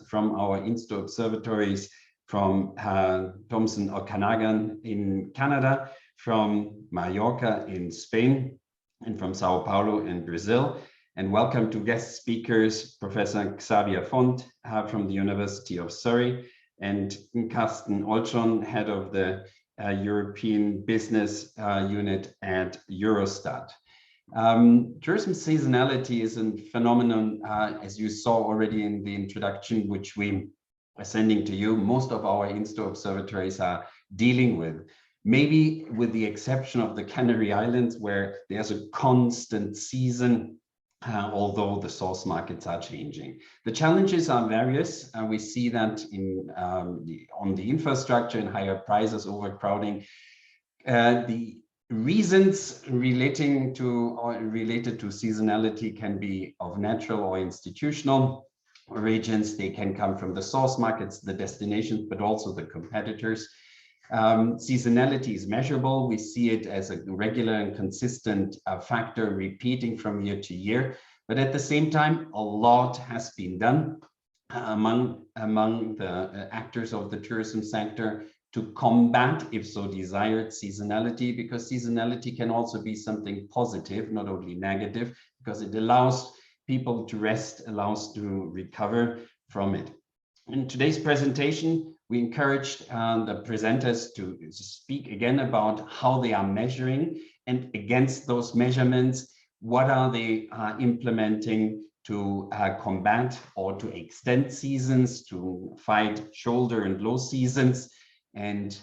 from our INSTO observatories from Thompson, Okanagan in Canada, from Mallorca in Spain, and from Sao Paulo in Brazil. And welcome to guest speakers, Professor Xavier Font from the University of Surrey, and Carsten Olschon, head of the European Business Unit at Eurostat. Tourism seasonality is a phenomenon, as you saw already in the introduction, which we are sending to you. Most of our INSTO observatories are dealing with, maybe with the exception of the Canary Islands, where there's a constant season, although the source markets are changing. The challenges are various. We see that on the infrastructure and higher prices, overcrowding. The reasons related to seasonality can be of natural or institutional origins. They can come from the source markets, the destinations, but also the competitors. Seasonality is measurable. We see it as a regular and consistent factor repeating from year to year. But at the same time, a lot has been done among the actors of the tourism sector to combat, if so desired, seasonality, because seasonality can also be something positive, not only negative, because it allows people to rest, allows to recover from it. In today's presentation, we encouraged the presenters to speak again about how they are measuring, and against those measurements, what are they implementing to combat or to extend seasons, to fight shoulder and low seasons. And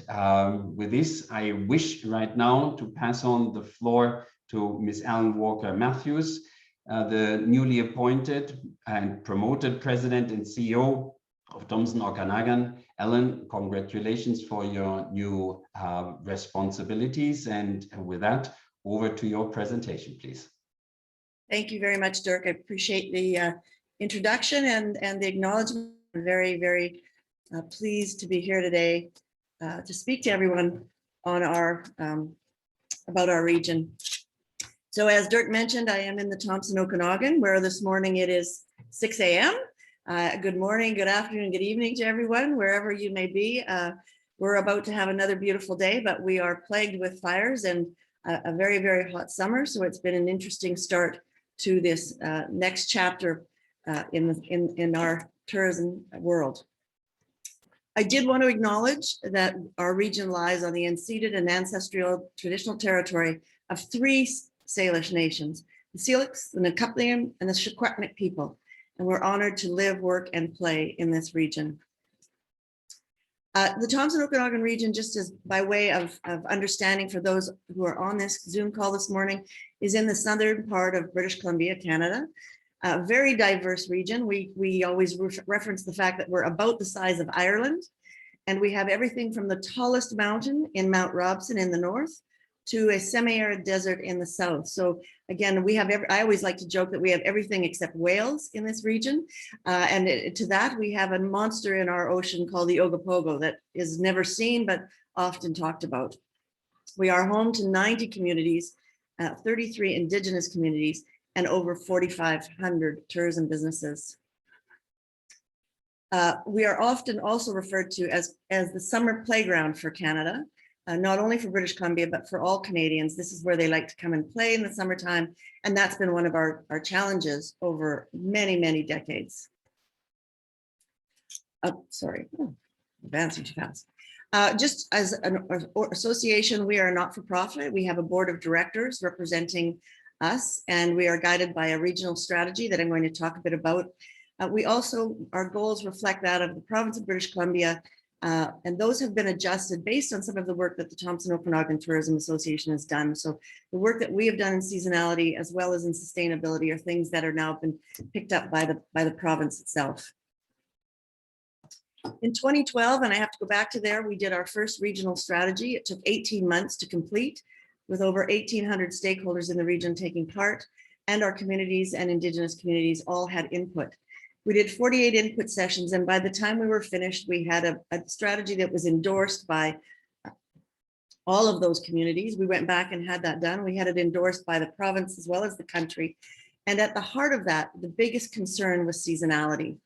with this, I wish right now to pass on the floor to Ms. Ellen Walker-Matthews, the newly appointed and promoted president and CEO of Thompson Okanagan. Ellen, congratulations for your new responsibilities. And with that, over to your presentation, please. Thank you very much, Dirk. I appreciate the introduction and the acknowledgement. I'm very, very pleased to be here today to speak to everyone on our about our region. So as Dirk mentioned, I am in the Thompson Okanagan, where this morning it is 6 a.m. Good morning, good afternoon, good evening to everyone, wherever you may be. We're about to have another beautiful day, but we are plagued with fires and a very, very hot summer. So it's been an interesting start to this next chapter in our tourism world. I did want to acknowledge that our region lies on the unceded and ancestral traditional territory of 3 Salish nations, the Syilx, the Nakuplian, and the Secwepemc people. And we're honored to live, work, and play in this region. The Thompson Okanagan region, just as by way of understanding for those who are on this Zoom call this morning, is in the southern part of British Columbia, Canada. A very diverse region. We always reference the fact that we're about the size of Ireland, and we have everything from the tallest mountain in Mount Robson in the north to a semi-arid desert in the south. So again, we have I always like to joke that we have everything except whales in this region. To that, we have a monster in our ocean called the Ogopogo that is never seen, but often talked about. We are home to 90 communities, 33 Indigenous communities, and over 4,500 tourism businesses. We are often also referred to as the summer playground for Canada. Not only for British Columbia, but for all Canadians. This is where they like to come and play in the summertime. And that's been one of our challenges over many, many decades. Advancing too fast. Just as an association, we are a not-for-profit. We have a board of directors representing us, and we are guided by a regional strategy that I'm going to talk a bit about. Our goals reflect that of the province of British Columbia, and those have been adjusted based on some of the work that the Thompson Okanagan Tourism Association has done. So the work that we have done in seasonality as well as in sustainability are things that are now been picked up by the province itself. In 2012, and I have to go back to there, we did our first regional strategy. It took 18 months to complete, with over 1,800 stakeholders in the region taking part, and our communities and Indigenous communities all had input. We did 48 input sessions, and by the time we were finished, we had a strategy that was endorsed by all of those communities. We went back and had that done. We had it endorsed by the province as well as the country. And at the heart of that, the biggest concern was seasonality.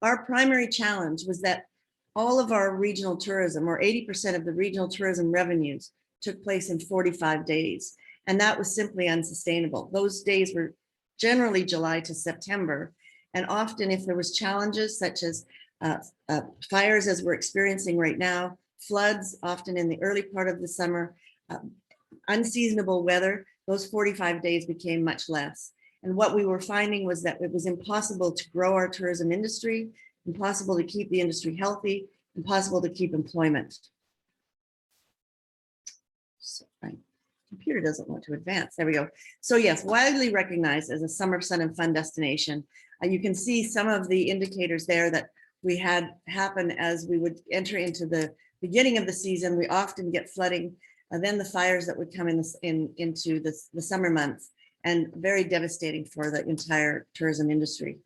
our primary challenge was that all of our regional tourism, or 80% of the regional tourism revenues, took place in 45 days. And that was simply unsustainable. Those days were generally July to September. And often if there was challenges such as fires, as we're experiencing right now, floods, often in the early part of the summer, unseasonable weather, those 45 days became much less. And what we were finding was that it was impossible to grow our tourism industry, impossible to keep the industry healthy, impossible to keep employment. So my computer doesn't want to advance. There we go. So yes, widely recognized as a summer sun and fun destination. You can see some of the indicators there that we had happen as we would enter into the beginning of the season. We often get flooding, then the fires that would come into the summer months, and very devastating for the entire tourism industry.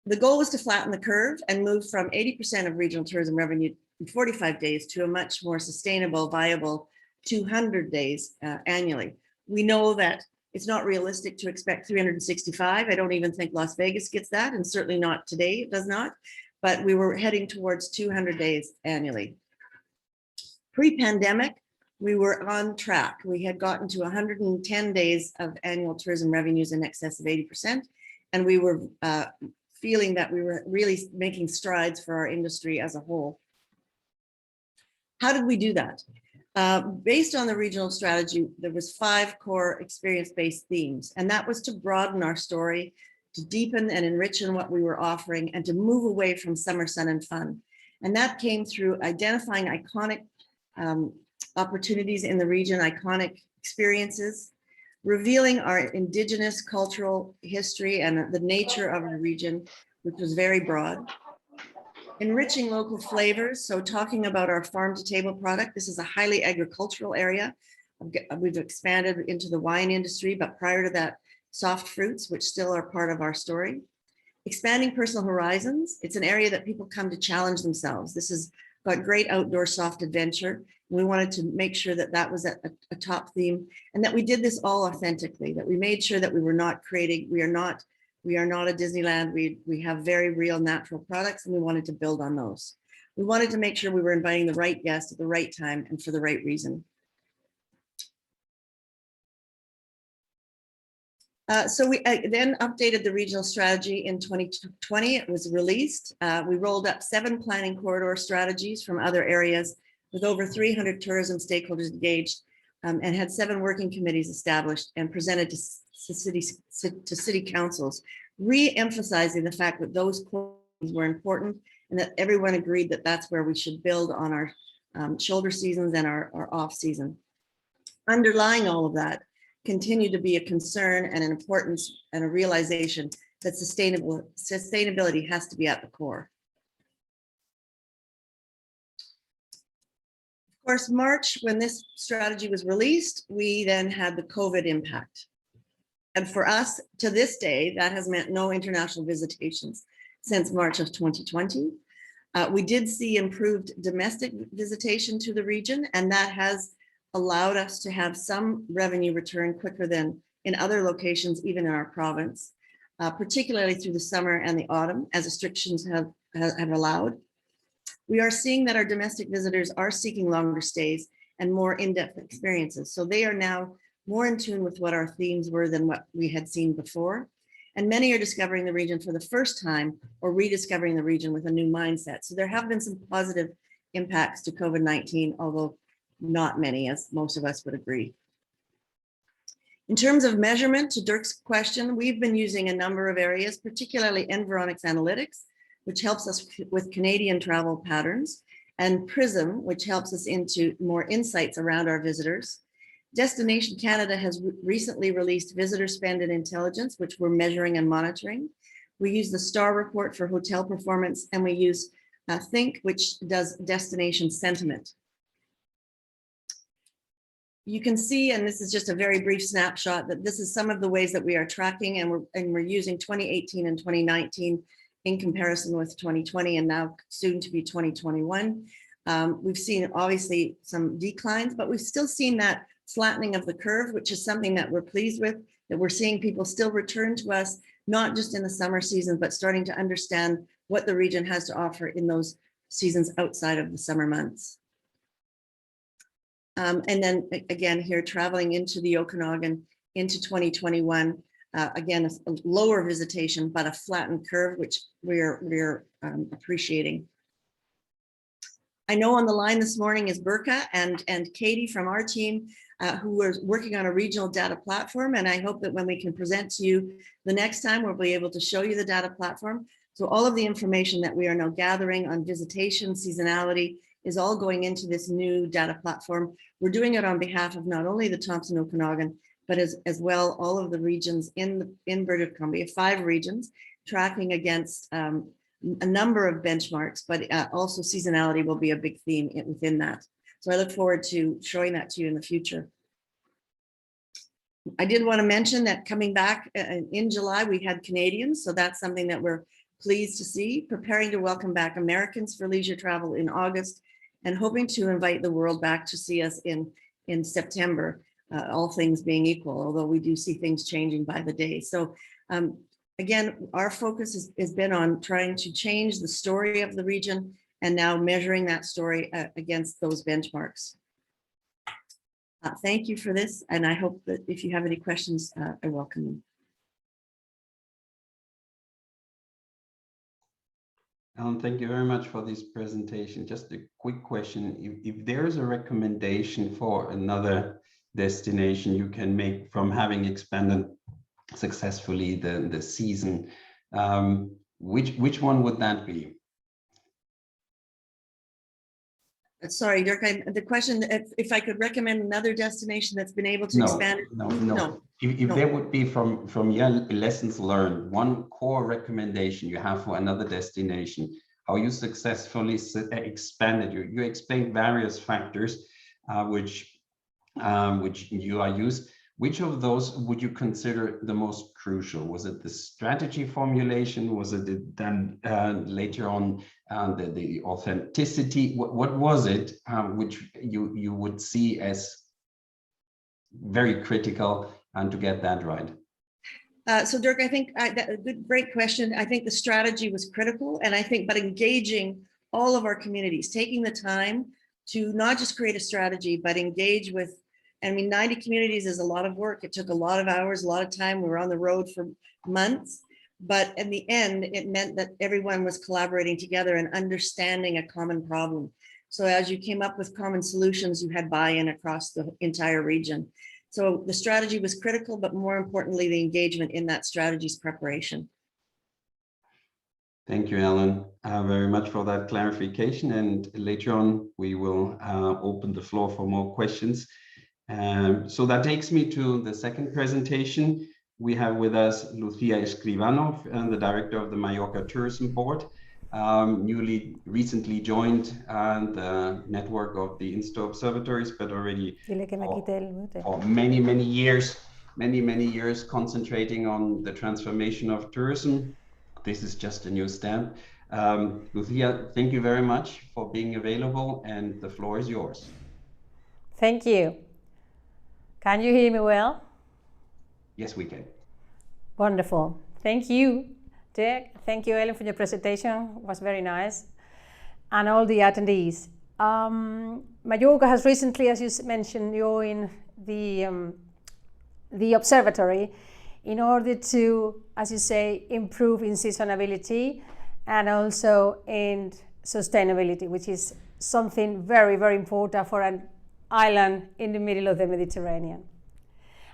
The goal was to flatten the curve and move from 80% of regional tourism revenue in 45 days to a much more sustainable, viable 200 days annually. We know that it's not realistic to expect 365. I don't even think Las Vegas gets that, and certainly not today, it does not. But we were heading towards 200 days annually. Pre-pandemic, we were on track. We had gotten to 110 days of annual tourism revenues in excess of 80%. And we were feeling that we were really making strides for our industry as a whole. How did we do that? Based on the regional strategy, there was 5 core experience-based themes, and that was to broaden our story, to deepen and enrich in what we were offering, and to move away from summer sun and fun. And that came through identifying iconic opportunities in the region, iconic experiences, revealing our indigenous cultural history and the nature of the region, which was very broad. Enriching local flavors, so talking about our farm to table product. This is a highly agricultural area. We've expanded into the wine industry, but prior to that, soft fruits, which still are part of our story. Expanding personal horizons. It's an area that people come to challenge themselves. This has got great outdoor soft adventure. We wanted to make sure that that was a top theme, and that we did this all authentically, that we made sure that we were not creating, we are not a Disneyland. We have very real natural products, and we wanted to build on those. We wanted to make sure we were inviting the right guests at the right time and for the right reason. So we then updated the regional strategy in 2020. It was released. We rolled up 7 planning corridor strategies from other areas with over 300 tourism stakeholders engaged, and had 7 working committees established and presented to city councils, re-emphasizing the fact that those corridors were important and that everyone agreed that that's where we should build on our shoulder seasons and our off season. Underlying all of that continue to be a concern and an importance and a realization that sustainability has to be at the core. Of course, March, when this strategy was released, we then had the COVID impact. And for us, to this day, that has meant no international visitations since March of 2020. We did see improved domestic visitation to the region, and that has allowed us to have some revenue return quicker than in other locations, even in our province, particularly through the summer and the autumn, as restrictions have allowed. We are seeing that our domestic visitors are seeking longer stays and more in-depth experiences. So they are now more in tune with what our themes were than what we had seen before. And many are discovering the region for the first time or rediscovering the region with a new mindset. So there have been some positive impacts to COVID-19, although not many, as most of us would agree. In terms of measurement, to Dirk's question, we've been using a number of areas, particularly Environics Analytics, which helps us with Canadian travel patterns, and Prism, which helps us into more insights around our visitors. Destination Canada has recently released visitor spend and intelligence, which we're measuring and monitoring. We use the STAR report for hotel performance, and we use Think, which does destination sentiment. You can see, and this is just a very brief snapshot, that this is some of the ways that we are tracking, and we're using 2018 and 2019 in comparison with 2020 and now soon to be 2021. We've seen obviously some declines, but we've still seen that flattening of the curve, which is something that we're pleased with, that we're seeing people still return to us not just in the summer season, but starting to understand what the region has to offer in those seasons outside of the summer months. And then again, here traveling into the Okanagan into 2021, again, a lower visitation, but a flattened curve, which we're appreciating. I know on the line this morning is Burka and Katie from our team, who are working on a regional data platform. And I hope that when we can present to you the next time, we'll be able to show you the data platform. So all of the information that we are now gathering on visitation, seasonality, is all going into this new data platform. We're doing it on behalf of not only the Thompson Okanagan, but as well all of the regions in British Columbia, 5 regions, tracking against a number of benchmarks, but also seasonality will be a big theme within that. So I look forward to showing that to you in the future. I did want to mention that coming back in July, we had Canadians. So that's something that we're pleased to see, preparing to welcome back Americans for leisure travel in August, and hoping to invite the world back to see us in September, all things being equal, although we do see things changing by the day. So again, our focus has been on trying to change the story of the region and now measuring that story against those benchmarks. Thank you for this, and I hope that if you have any questions, I welcome them. Thank you very much for this presentation. Just a quick question. If there is a recommendation for another destination you can make from having expanded successfully the season, which one would that be? Sorry, Dirk, the question, if I could recommend another destination that's been able to expand. No. If there would be from your lessons learned, one core recommendation you have for another destination, how you successfully expanded, you explained various factors which you are used. Which of those would you consider the most crucial? Was it the strategy formulation? Was it then later on the authenticity? What was it which you would see as very critical and to get that right? So Dirk, I think great question. I think the strategy was critical, and I think, but engaging all of our communities, taking the time to not just create a strategy, but engage with. I mean, 90 communities is a lot of work. It took a lot of hours, a lot of time. We were on the road for months, but in the end, it meant that everyone was collaborating together and understanding a common problem. So as you came up with common solutions, you had buy-in across the entire region. So the strategy was critical, but more importantly, the engagement in that strategy's preparation. Thank you, Ellen, very much for that clarification. And later on, we will open the floor for more questions. So that takes me to the second presentation. We have with us Lucia Escribano, the director of the Mallorca Tourism Board, recently joined the network of the INSTO observatories, but already for many years concentrating on the transformation of tourism. This is just a new step. Lucia, thank you very much for being available, and the floor is yours. Thank you. Can you hear me well? Yes, we can. Wonderful. Thank you, Dirk. Thank you, Ellen, for your presentation. It was very nice. And all the attendees. Mallorca has recently, as you mentioned, joined the observatory in order to, as you say, improve in seasonality and also in sustainability, which is something very, very important for an island in the middle of the Mediterranean.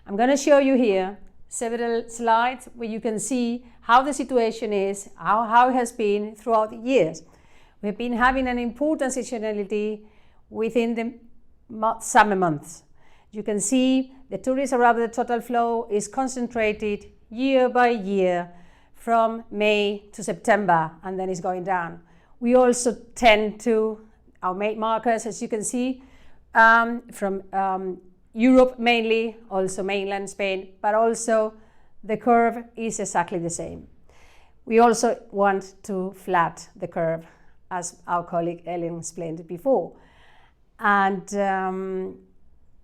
I'm going to show you here several slides where you can see how the situation is, how it has been throughout the years. We've been having an important seasonality within the summer months. You can see the tourist arrival total flow is concentrated year by year from May to September, and then it's going down. We also tend to, our main markers, as you can see, from Europe mainly, also mainland Spain, but also the curve is exactly the same. We also want to flat the curve, as our colleague Ellen explained before. And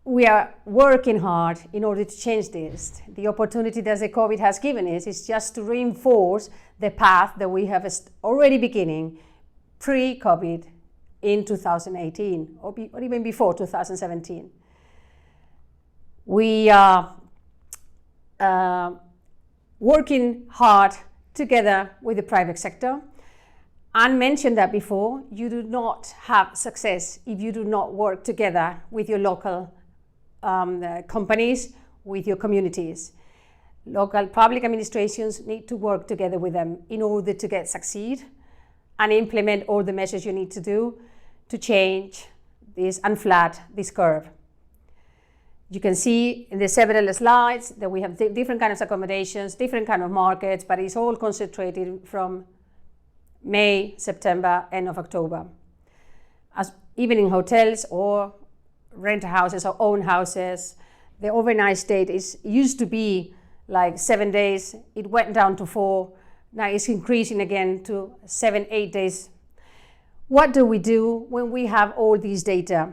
we are working hard in order to change this. The opportunity that the COVID has given us is just to reinforce the path that we have already beginning pre-COVID in 2018 or even before 2017. We are working hard together with the private sector. Anne mentioned that before, you do not have success if you do not work together with your local companies, with your communities. Local public administrations need to work together with them in order to succeed and implement all the measures you need to do to change this and flat this curve. You can see in the several slides that we have different kinds of accommodations, different kind of markets, but it's all concentrated from May, September, end of October. Even in hotels or rent houses or own houses, the overnight stay used to be like 7 days. It went down to 4. Now it's increasing again to 7-8 days. What do we do when we have all these data,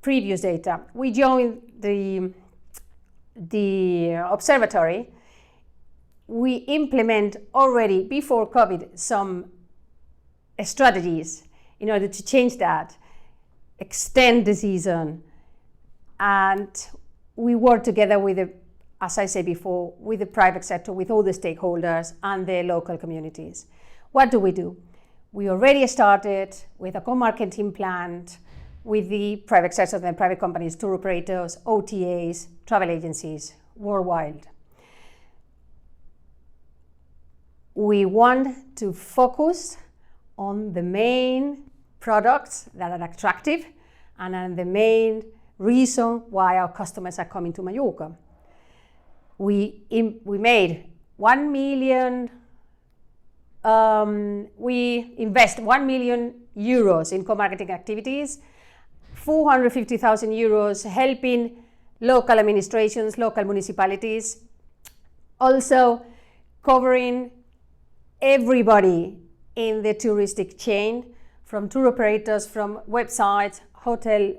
previous data? We join the observatory. We implement already before COVID some strategies in order to change that, extend the season, and we work together with as I said before, with the private sector, with all the stakeholders and the local communities. What do? We already started with a co-marketing plan with the private sector and private companies, tour operators, OTAs, travel agencies worldwide. We want to focus on the main products that are attractive and on the main reason why our customers are coming to Mallorca. We made 1 million, we invest 1 million euros in co-marketing activities, 450,000 euros helping local administrations, local municipalities, also covering everybody in the touristic chain, from tour operators, from websites, hotel,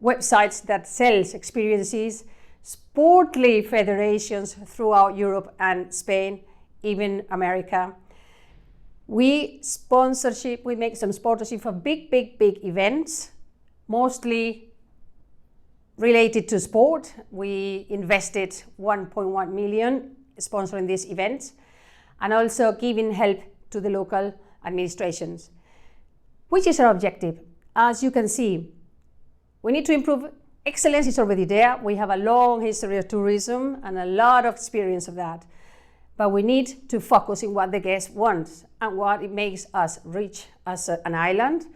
websites that sells experiences, sportly federations throughout Europe and Spain, even America. We make some sponsorship for big events, mostly related to sport. We invested 1.1 million sponsoring these events and also giving help to the local administrations. Which is our objective? As you can see, we need to improve. Excellence is already there. We have a long history of tourism and a lot of experience of that. But we need to focus on what the guest wants and what it makes us rich as an island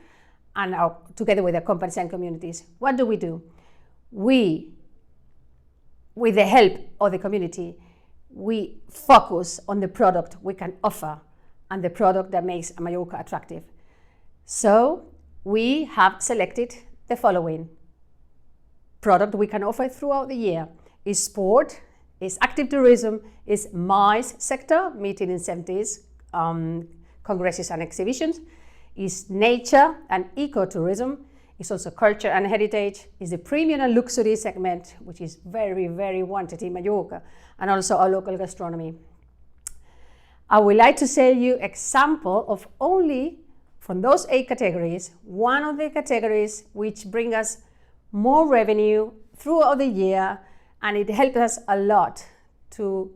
and together with the companies and communities. What do? We, with the help of the community, we focus on the product we can offer and the product that makes Mallorca attractive. So we have selected the following product we can offer throughout the year. Is sport, is active tourism, is MICE sector, meeting incentives, congresses and exhibitions, is nature and ecotourism, is also culture and heritage, is the premium and luxury segment, which is very wanted in Mallorca, and also our local gastronomy. I would like to show you example of only from those 8 categories, one of the categories which bring us more revenue throughout the year, and it helps us a lot to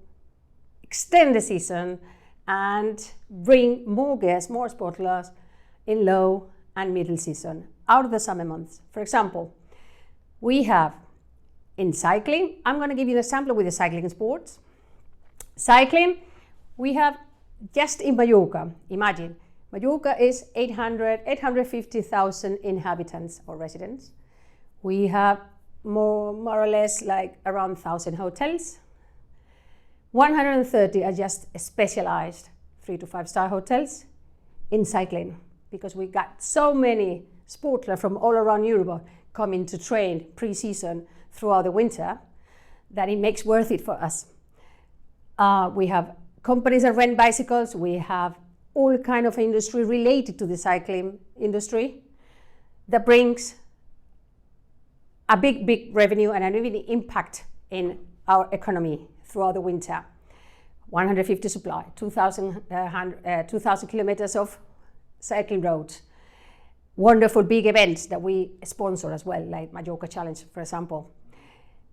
extend the season and bring more guests, more sport lovers in low and middle season out of the summer months. For example, we have in cycling, I'm going to give you an example with the cycling sports. Cycling, we have just in Mallorca, imagine, Mallorca is 850,000 inhabitants or residents. We have more or less like around 1,000 hotels. 130 are just specialized 3 to 5 star hotels in cycling, because we got so many sportlers from all around Europe coming to train pre-season throughout the winter that it makes worth it for us. We have companies that rent bicycles. We have all kind of industry related to the cycling industry. that brings a big revenue and an even impact in our economy throughout the winter. 150 supply, 2,000 kilometers of cycling roads, wonderful big events that we sponsor as well, like Mallorca Challenge, for example.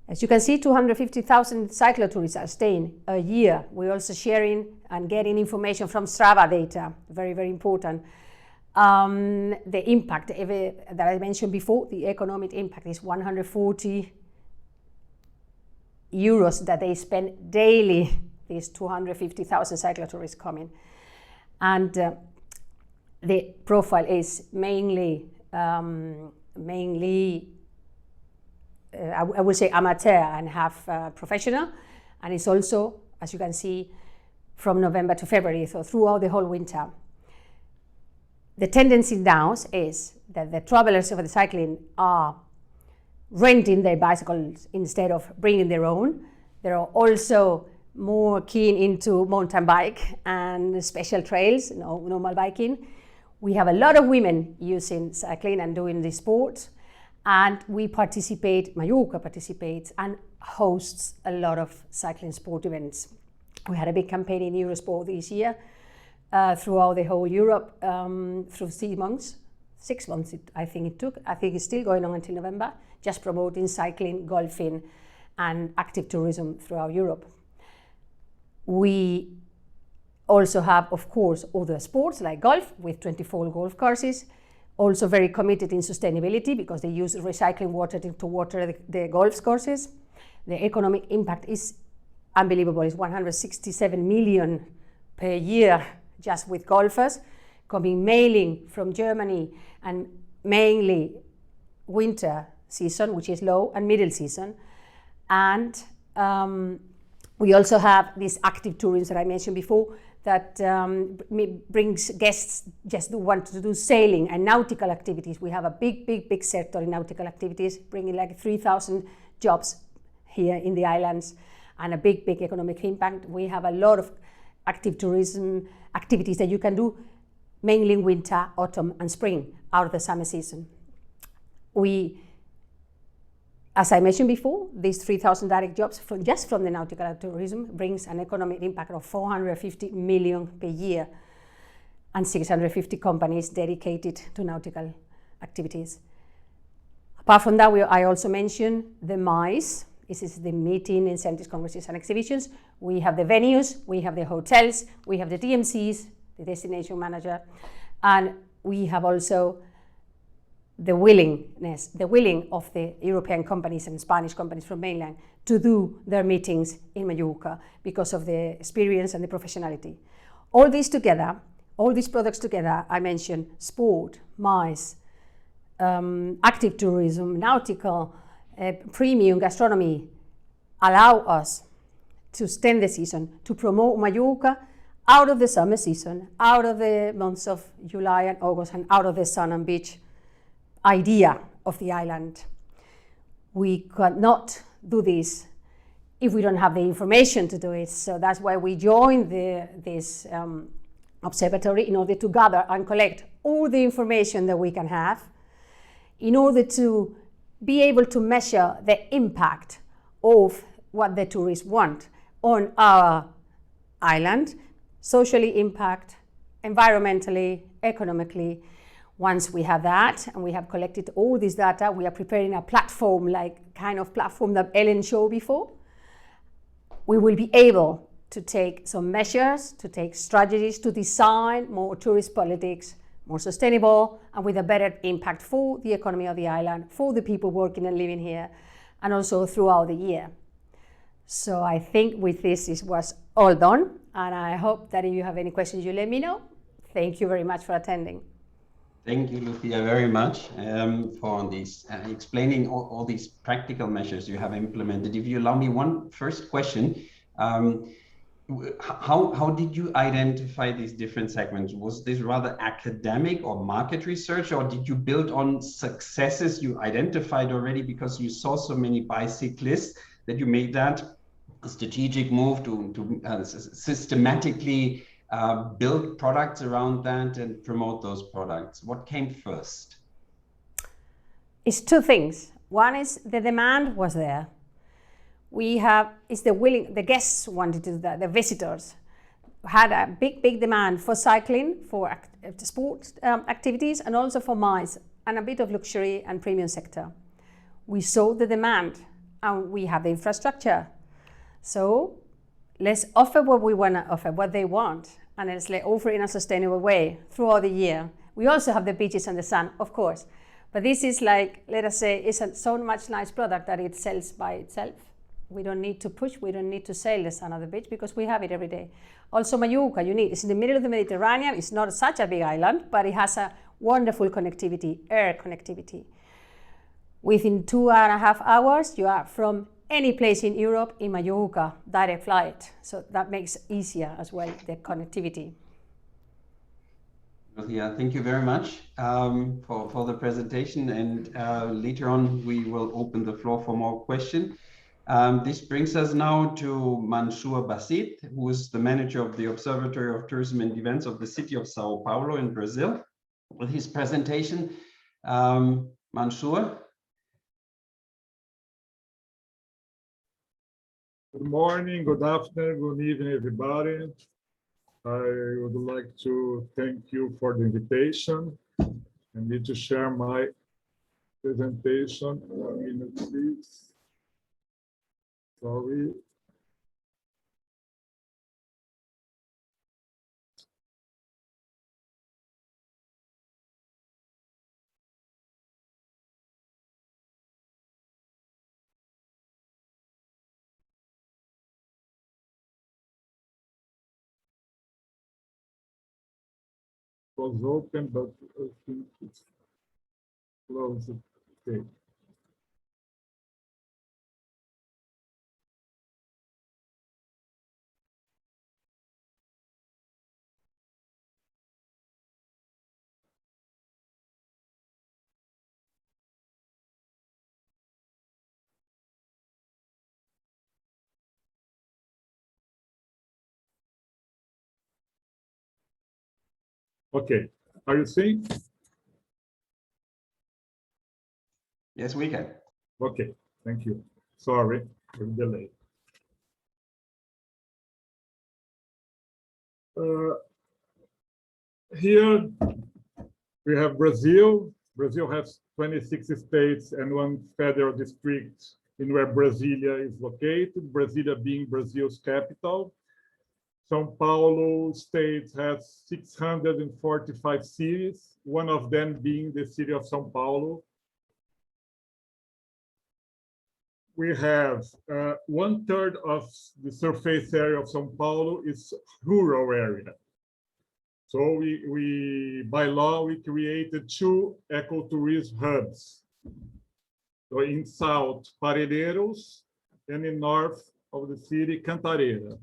As you can see, 250,000 cyclotourists are staying a year. We're also sharing and getting information from Strava data, very important. The impact that I mentioned before, the economic impact is 140 euros that they spend daily, these 250,000 cyclotourists coming. And the profile is mainly I would say amateur and half professional, and it's also, as you can see, from November to February, so throughout the whole winter. The tendency now is that the travelers of the cycling are renting their bicycles instead of bringing their own. They are also more keen into mountain bike and special trails, normal biking. We have a lot of women using cycling and doing this sport, and we participate, Mallorca participates and hosts a lot of cycling sport events. We had a big campaign in Eurosport this year throughout the whole Europe through 6 months. 6 months I think it took. I think it's still going on until November, just promoting cycling, golfing and active tourism throughout Europe. We also have, of course, other sports like golf with 24 golf courses, also very committed in sustainability because they use recycling water to water the golf courses. The economic impact is unbelievable. It's 167 million per year just with golfers coming mainly from Germany and mainly winter season, which is low, and middle season. And we also have this active tourism that I mentioned before that brings guests just who want to do sailing and nautical activities. We have a big sector in nautical activities, bringing like 3,000 jobs here in the islands and a big economic impact. We have a lot of active tourism activities that you can do mainly in winter, autumn and spring out of the summer season. We, as I mentioned before, these 3,000 direct jobs just from the nautical tourism brings an economic impact of 450 million per year and 650 companies dedicated to nautical activities. Apart from that, I also mentioned the MICE. This is the meeting, incentives, congresses and exhibitions. We have the venues, we have the hotels, we have the DMCs, the destination manager, and we have also the willing of the European companies and Spanish companies from mainland to do their meetings in Mallorca because of the experience and the professionality. All these together, all these products together, I mentioned sport, MICE, active tourism, nautical, premium gastronomy, allow us to extend the season, to promote Mallorca out of the summer season, out of the months of July and August, and out of the sun and beach idea of the island. We cannot do this if we don't have the information to do it. So that's why we joined this observatory in order to gather and collect all the information that we can have in order to be able to measure the impact of what the tourists want on our island, socially impact, environmentally, economically. Once we have that and we have collected all this data, we are preparing a platform, like kind of platform that Ellen showed before. We will be able to take some measures, to take strategies to design more tourist politics, more sustainable and with a better impact for the economy of the island, for the people working and living here, and also throughout the year. So I think with this, it was all done, and I hope that if you have any questions, you let me know. Thank you very much for attending. Thank you, Lucia, very much for this explaining all these practical measures you have implemented. If you allow me one first question, how did you identify these different segments? Was this rather academic or market research, or did you build on successes you identified already because you saw so many bicyclists that you made that a strategic move to systematically build products around that and promote those products? What came first? It's two things. One is the demand was there. The guests wanted to do that, the visitors had a big demand for cycling, for sports activities, and also for mice, and a bit of luxury and premium sector. We saw the demand, and we have the infrastructure. So let's offer what we want to offer, what they want, and let's offer in a sustainable way throughout the year. We also have the beaches and the sun, of course, but this is like, let us say, it's so much nice product that it sells by itself. We don't need to push, we don't need to sail the sun on the beach because we have it every day. Also Mallorca, it's in the middle of the Mediterranean, it's not such a big island, but it has a wonderful connectivity, air connectivity. Within 2.5 hours, you are from any place in Europe in Mallorca, direct flight. So that makes easier as well, the connectivity. Yeah, thank you very much for the presentation, and later on we will open the floor for more questions. This brings us now to Mansour Basit, who is the manager of the Observatory of Tourism and Events of the city of Sao Paulo in Brazil, with his presentation. Mansour. Good morning, good afternoon, good evening, everybody. I would like to thank you for the invitation. I need to share my presentation. 1 minute, please. Sorry. It was open, but I think it's closed. Okay. Okay, are you seeing? Yes, we can. Okay, thank you. Sorry for the delay. Here we have Brazil. Brazil has 26 states and 1 federal district in where Brasilia is located, Brasilia being Brazil's capital. São Paulo state has 645 cities, one of them being the city of São Paulo. We have 1/3 of the surface area of São Paulo is rural area. So by law, we created 2 ecotourism hubs. So in south, Parelheiros, and in north of the city, Cantareira.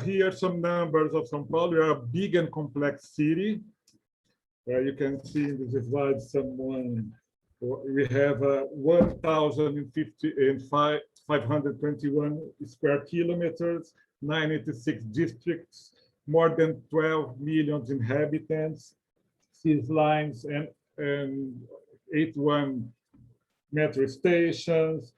Here are some numbers of São Paulo. We are a big and complex city. You can see in this slide we have 1,521 square kilometers, 96 districts, more than 12 million inhabitants, 6 lines and 81 metro stations,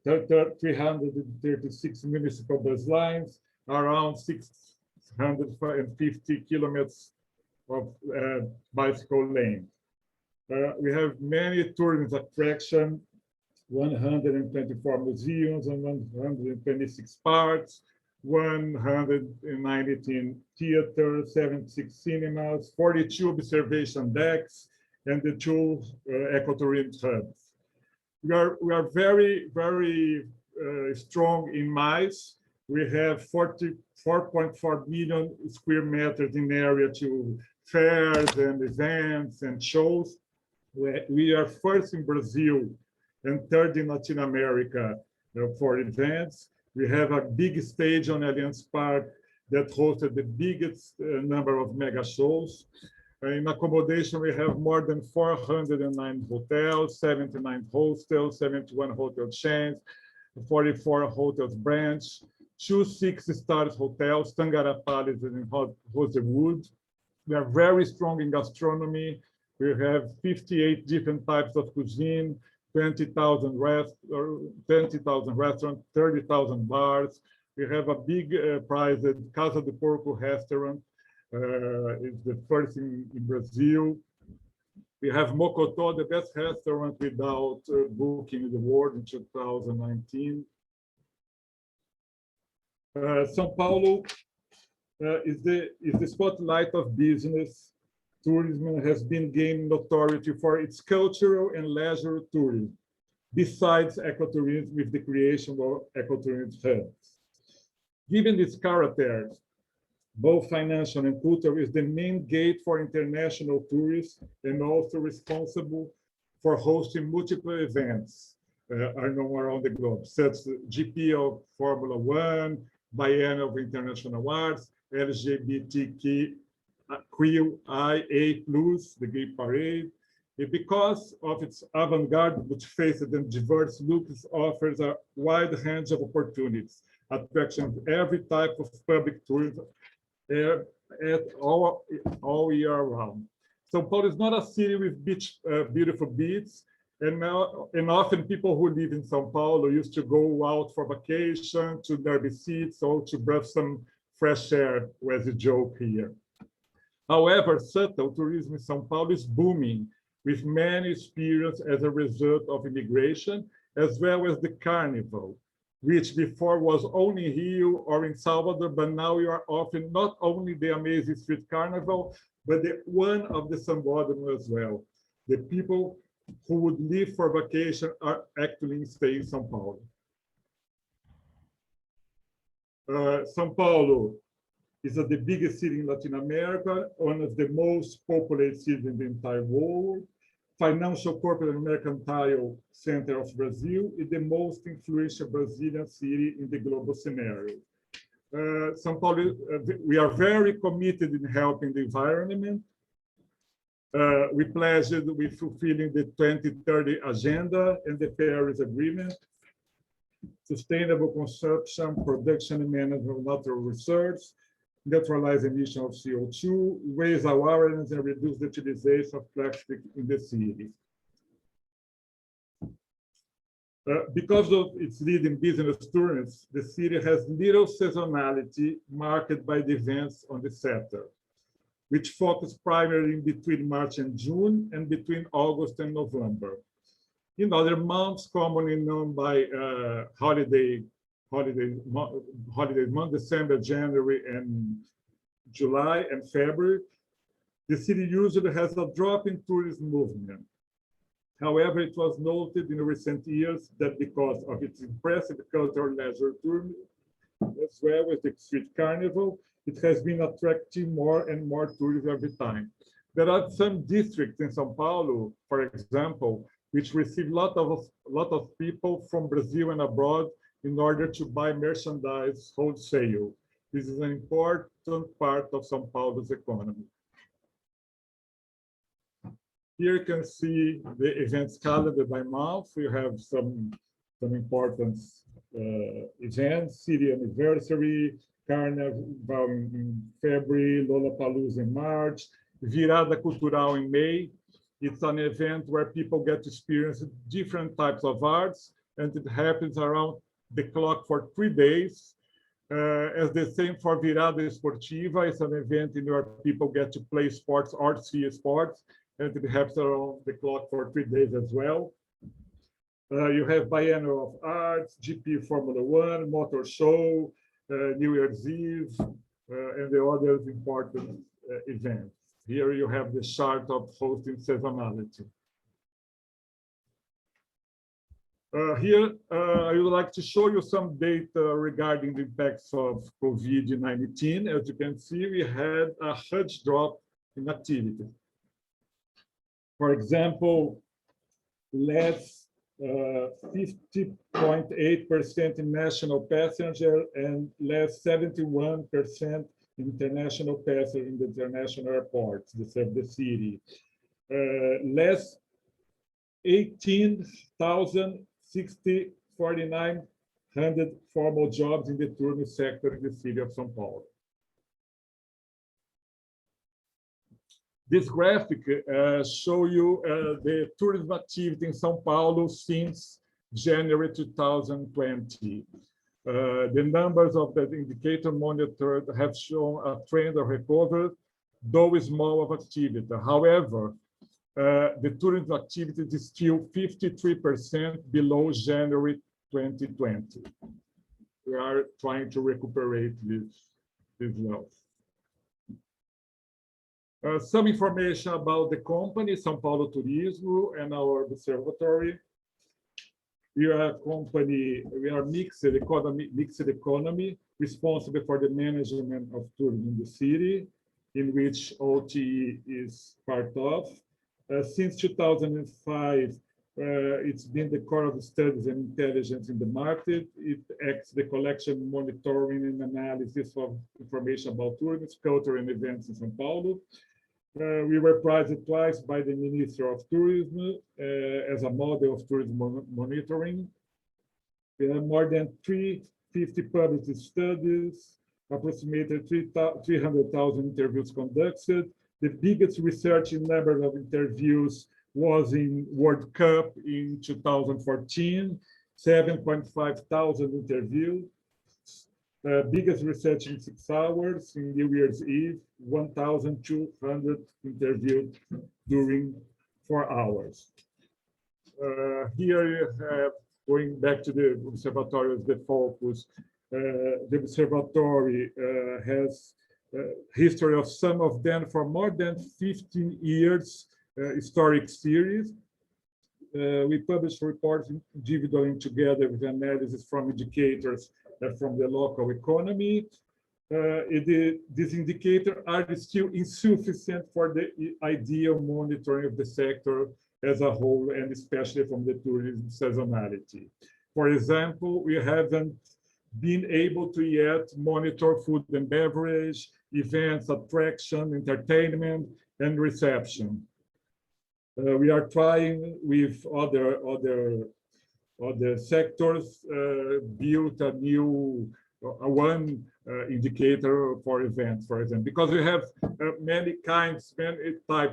336 municipal bus lines, around 650 kilometers of bicycle lane. We have many tourism attractions, 124 museums and 126 parks, 119 theaters, 76 cinemas, 42 observation decks, and the 2 ecotourism hubs. We are very, very strong in mice. We have 44.4 million square meters in area to fairs and events and shows. We are first in Brazil and 3rd in Latin America for events. We have a big stage on Allianz Park that hosted the biggest number of mega shows. In accommodation, we have more than 409 hotels, 79 hostels, 71 hotel chains, 44 hotels branch, 2 6-star hotels, Tangara Palace and Rosewood. We are very strong in gastronomy. We have 58 different types of cuisine, 20,000 restaurants, 30,000 bars. We have a big prize at Casa do Porco restaurant. It's the first in Brazil. We have Mocotó, the best restaurant without booking in the world in 2019. São Paulo is the spotlight of business. Tourism has been gaining notoriety for its cultural and leisure tourism, besides ecotourism with the creation of ecotourism hubs. Given these characters, both financial and cultural, is the main gate for international tourists and also responsible for hosting multiple events are known around the globe, such as GP of Formula One, Biennial of International Arts, LGBTQIA+, the Gay Parade. And because of its avant-garde, multifaceted and diverse looks, offers a wide range of opportunities, attracting every type of public tourism at all year round. São Paulo is not a city with beautiful beaches, and often people who live in São Paulo used to go out for vacation to Derby Seats or to breathe some fresh air, as a joke here. However, subtle tourism in São Paulo is booming, with many experiences as a result of immigration, as well as the carnival, which before was only in Rio or in Salvador, but now you are offering not only the amazing street carnival, but the one of the Sambódromo as well. The people who would leave for vacation are actually staying in São Paulo. São Paulo is the biggest city in Latin America, one of the most populated cities in the entire world, financial, corporate, and mercantile center of Brazil, is the most influential Brazilian city in the global scenario. São Paulo, we are very committed in helping the environment. We pledged with fulfilling the 2030 agenda and the Paris Agreement, sustainable consumption, production, and management of natural resources, neutralize emission of CO2, raise awareness, and reduce the utilization of plastic in the city. Because of its leading business tourism, the city has little seasonality marked by the events on the sector, which focus primarily between March and June and between August and November. In other months, commonly known by holiday month, December, January, and July and February, the city usually has a drop in tourism movement. However, it was noted in recent years that because of its impressive cultural leisure tourism, as well as the street carnival, it has been attracting more and more tourists every time. There are some districts in São Paulo, for example, which receive a lot of people from Brazil and abroad in order to buy merchandise wholesale. This is an important part of São Paulo's economy. Here you can see the events calendar by month. We have some important events: city anniversary, Carnival in February, Lollapalooza in March, Virada Cultural in May. It's an event where people get to experience different types of arts, and it happens around the clock for 3 days. As the same for Virada Esportiva, it's an event in where people get to play sports or see sports, and it happens around the clock for 3 days as well. You have Biennial of Arts, GP Formula One, Motor Show, New Year's Eve, and the other important events. Here you have the chart of hosting seasonality. Here, I would like to show you some data regarding the impacts of COVID-19. As you can see, we had a huge drop in activity. For example, less 50.8% in national passenger and less 71% international passenger in the international airports that serve the city. Less 18,049 100 formal jobs in the tourism sector in the city of São Paulo. This graphic show you the tourism activity in São Paulo since January 2020. The numbers of the indicator monitored have shown a trend of recovery, though small of activity. However, the tourism activity is still 53% below January 2020. We are trying to recuperate this loss. Some information about the company, São Paulo Turismo, and our observatory. We are a company, we are mixed economy, responsible for the management of tourism in the city, in which OTE is part of. Since 2005, it's been the core of studies and intelligence in the market. It acts the collection, monitoring, and analysis of information about tourism, culture, and events in São Paulo. We were prized twice by the Minister of Tourism as a model of tourism monitoring. We have more than 350 published studies, approximately 300,000 interviews conducted. The biggest research in number of interviews was in World Cup in 2014, 7.5 thousand interviews. Biggest research in 6 hours in New Year's Eve, 1,200 interviewed during 4 hours. Here you have, going back to the observatory as the focus, the observatory has history of some of them for more than 15 years, historic series. We publish reports individually together with analysis from indicators from the local economy. These indicators are still insufficient for the ideal monitoring of the sector as a whole, and especially from the tourism seasonality. For example, we haven't been able to yet monitor food and beverage, events, attraction, entertainment, and reception. We are trying with other sectors, build a new one indicator for events, for example, because we have many types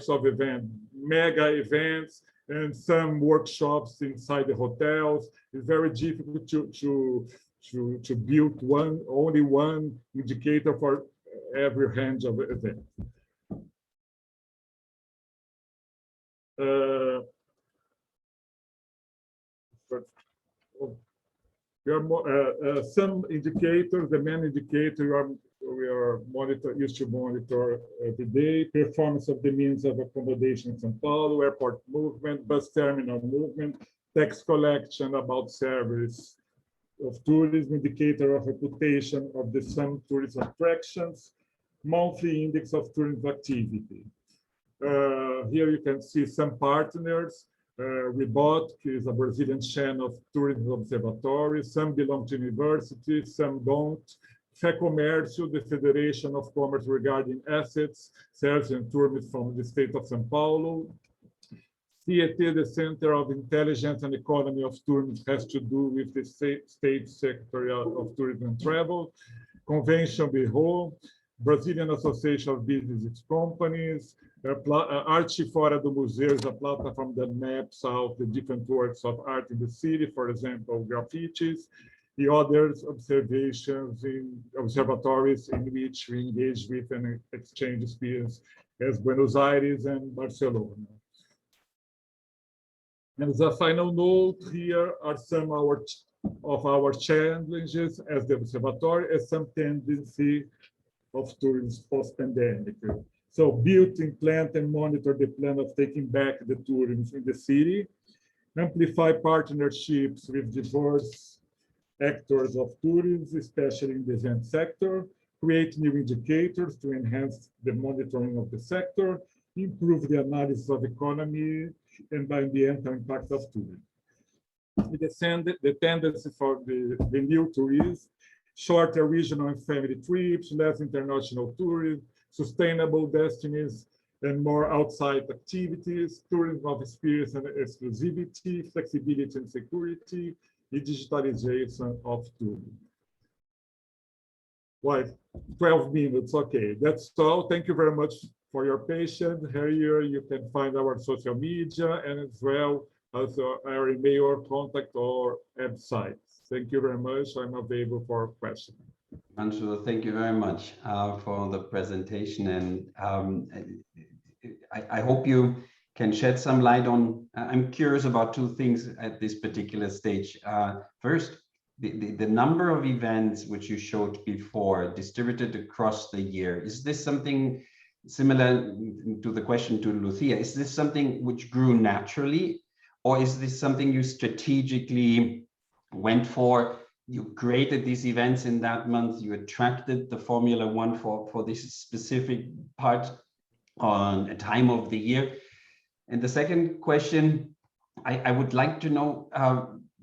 of events, mega events, and some workshops inside the hotels. It's very difficult to build only one indicator for every range of event. Some indicators, the main indicator we are used to monitor every day: performance of the means of accommodation in São Paulo, airport movement, bus terminal movement, tax collection, about service of tourism, indicator of reputation of some tourist attractions, monthly index of tourism activity. Here you can see some partners. Ribot is a Brazilian chain of tourism observatories. Some belong to universities, some don't. FEComércio, the Federation of Commerce regarding assets, sales, and tourism from the state of São Paulo. CET, the Center of Intelligence and Economy of Tourism, has to do with the state sector of tourism and travel. Convention Bureau, Brazilian Association of Business Companies. Arte Fora do Museu is a platform that maps out the different works of art in the city, for example, graffitis. The others observations in observatories in which we engage with and exchange experience as Buenos Aires and Barcelona. And as a final note, here are some of our challenges as the observatory, and some tendency of tourism post-pandemic. So build, implant, and monitor the plan of taking back the tourism in the city. Amplify partnerships with diverse actors of tourism, especially in the event sector. Create new indicators to enhance the monitoring of the sector. Improve the analysis of economy and by the impact of tourism. The tendency for the new tourism: shorter regional and family trips, less international tourism, sustainable destinies, and more outside activities, tourism of experience and exclusivity, flexibility and security, and digitalization of tourism. What? 12 minutes, okay. That's all. Thank you very much for your patience. Here you can find our social media and as well as our email or contact or website. Thank you very much. I'm available for questions. Mansoor, thank you very much for the presentation, and I hope you can shed some light on. I'm curious about two things at this particular stage. First, the number of events which you showed before distributed across the year. Is this something similar to the question to Lucia? Is this something which grew naturally, or is this something you strategically went for? You created these events in that month, you attracted the Formula One for this specific part on a time of the year. And the second question, I would like to know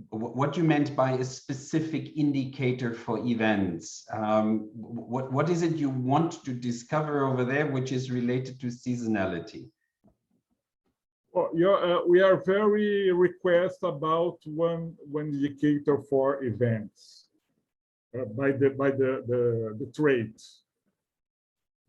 what you meant by a specific indicator for events. What is it you want to discover over there, which is related to seasonality? Well, we are very request about one indicator for events by the trade,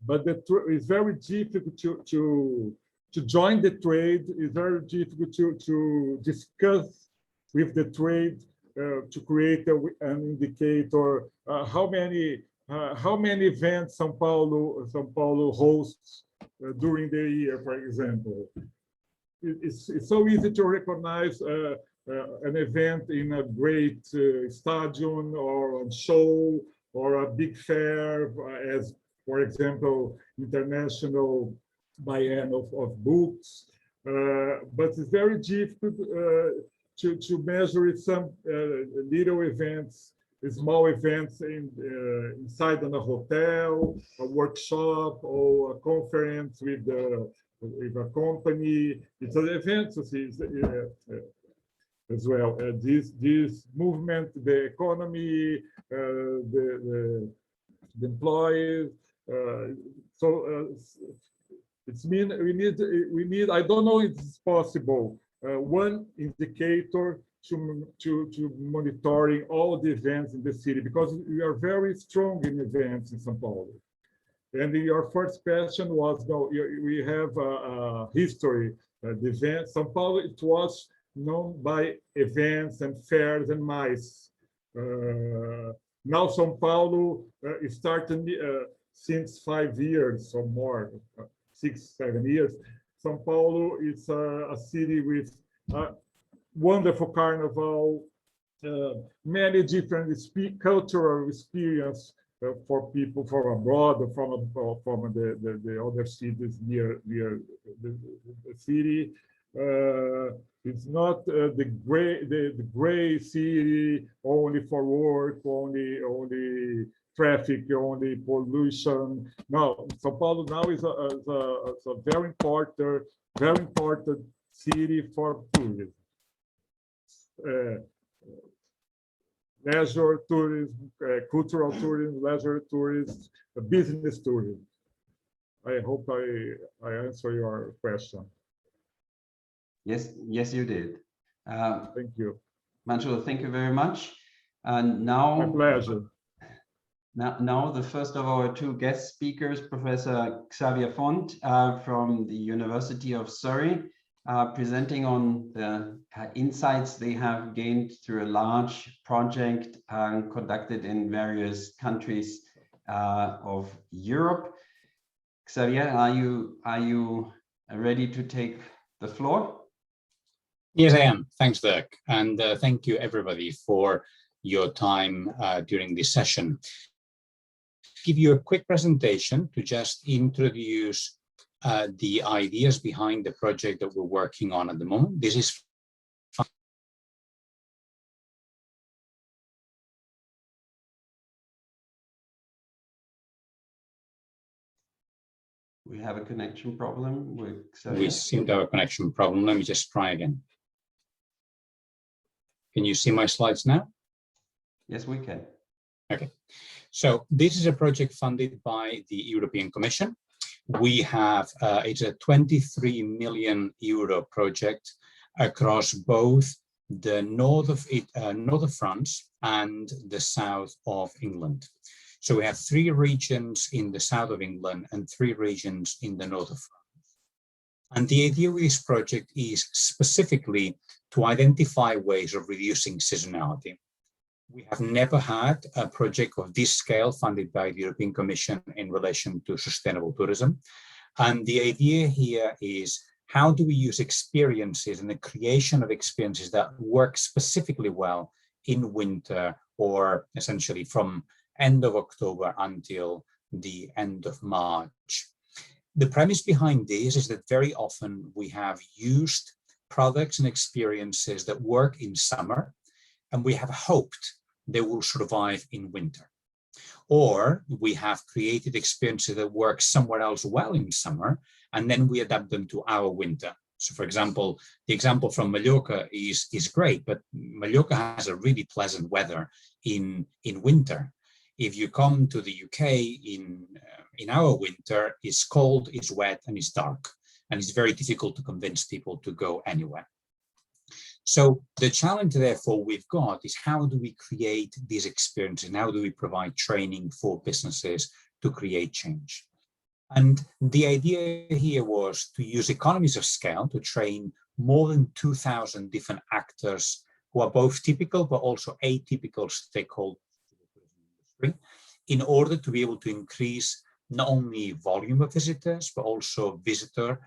but it's very difficult to join the trade. It's very difficult to discuss with the trade to create an indicator. How many events São Paulo hosts during the year, for example. It's so easy to recognize an event in a great stadium or a show or a big fair, as for example, International Biennial of Books. But it's very difficult to measure some little events, small events inside in a hotel, a workshop, or a conference with a company. It's an event as well. This movement, the economy, the employees. It's mean we need. I don't know if it's possible. One indicator to monitoring all the events in the city, because we are very strong in events in São Paulo. And your first question was, no, we have a history. The event, São Paulo, it was known by events and fairs and mice. Now São Paulo is starting since 5 years or more, 6, 7 years. São Paulo is a city with wonderful carnival, many different cultural experience for people from abroad or from the other cities near the city. It's not the gray city only for work, only traffic, only pollution. No, São Paulo now is a very important city for tourism. Leisure tourism, cultural tourism, leisure tourism, business tourism. I hope I answer your question. Yes, you did. Thank you. Mansoor, thank you very much. And now, my pleasure. Now the first of our two guest speakers, Professor Xavier Font from the University of Surrey, presenting on the insights they have gained through a large project conducted in various countries of Europe. Xavier, are you ready to take the floor? Yes, I am. Thanks, Dirk. And thank you, everybody, for your time during this session. Give you a quick presentation to just introduce the ideas behind the project that we're working on at the moment. This is We have a connection problem with Xavier. We seem to have a connection problem. Let me just try again. Can you see my slides now? Yes, we can. Okay. So this is a project funded by the European Commission. We have, it's a 23 million euro project across both the north of France and the south of England. So we have 3 regions in the south of England and 3 regions in the north of France. And the idea with this project is specifically to identify ways of reducing seasonality. We have never had a project of this scale funded by the European Commission in relation to sustainable tourism. And the idea here is, how do we use experiences and the creation of experiences that work specifically well in winter, or essentially from end of October until the end of March? The premise behind this is that very often we have used products and experiences that work in summer, and we have hoped they will survive in winter. Or we have created experiences that work somewhere else well in summer, and then we adapt them to our winter. So for example, the example from Mallorca is great, but Mallorca has a really pleasant weather in winter. If you come to the UK in our winter, it's cold, it's wet, and it's dark, and it's very difficult to convince people to go anywhere. So the challenge, therefore, we've got is, how do we create these experiences, and how do we provide training for businesses to create change? And the idea here was to use economies of scale to train more than 2,000 different actors who are both typical but also atypical stakeholders in the tourism industry, in order to be able to increase not only volume of visitors, but also visitor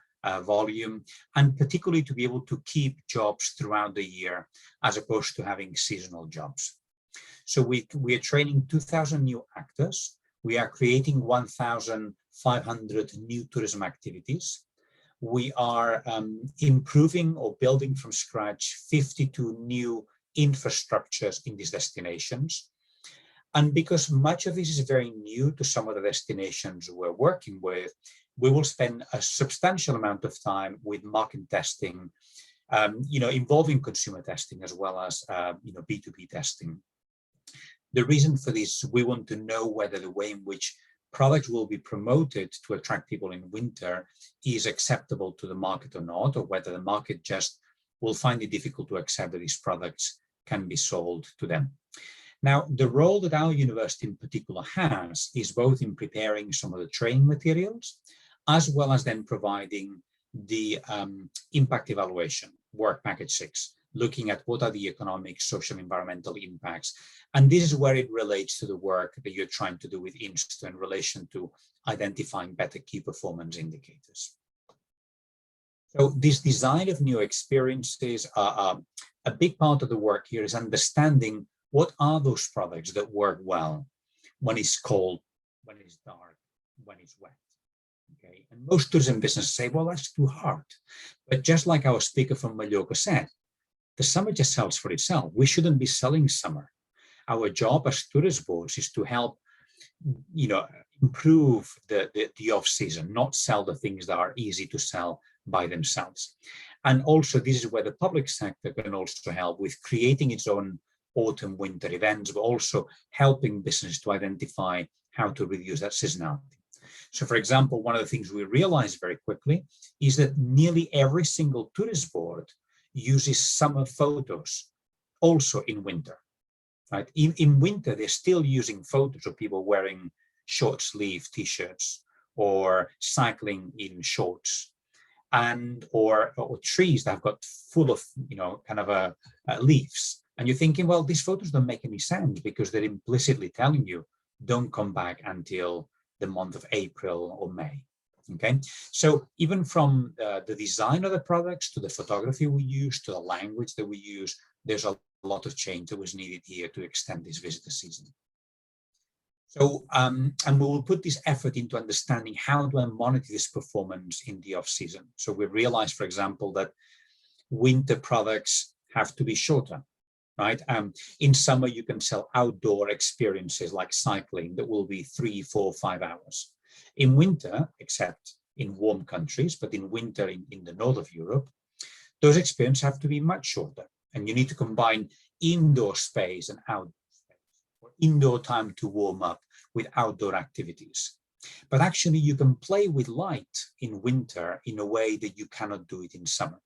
volume, and particularly to be able to keep jobs throughout the year, as opposed to having seasonal jobs. So we are training 2,000 new actors. We are creating 1,500 new tourism activities. We are improving or building from scratch 52 new infrastructures in these destinations. And because much of this is very new to some of the destinations we're working with, we will spend a substantial amount of time with market testing, involving consumer testing as well as B2B testing. The reason for this, we want to know whether the way in which products will be promoted to attract people in winter is acceptable to the market or not, or whether the market just will find it difficult to accept that these products can be sold to them. Now, the role that our university in particular has is both in preparing some of the training materials, as well as then providing the impact evaluation, work package 6, looking at what are the economic, social, environmental impacts. And this is where it relates to the work that you're trying to do with INSTO in relation to identifying better key performance indicators. So this design of new experiences, a big part of the work here is understanding what are those products that work well when it's cold, when it's dark, when it's wet. Okay, and most tourism businesses say, well, that's too hard. But just like our speaker from Mallorca said, the summer just sells for itself. We shouldn't be selling summer. Our job as tourist boards is to help, improve the off-season, not sell the things that are easy to sell by themselves. And also, this is where the public sector can also help with creating its own autumn, winter events, but also helping business to identify how to reduce that seasonality. So, for example, one of the things we realized very quickly is that nearly every single tourist board uses summer photos also in winter, right? In winter, they're still using photos of people wearing short sleeve t-shirts or cycling in shorts, and or trees that have got full of leaves. And you're thinking, well, these photos don't make any sense because they're implicitly telling you don't come back until the month of April or May. Okay, so even from the design of the products to the photography we use to the language that we use, there's a lot of change that was needed here to extend this visitor season. So, and we will put this effort into understanding how do I monitor this performance in the off season. So we realized, for example, that winter products have to be shorter, right? In summer, you can sell outdoor experiences like cycling that will be 3, 4, 5 hours. In winter, except in warm countries, but in winter in the north of Europe, those experiences have to be much shorter. And you need to combine indoor space and outdoor space, or indoor time to warm up with outdoor activities. But actually, you can play with light in winter in a way that you cannot do it in summer.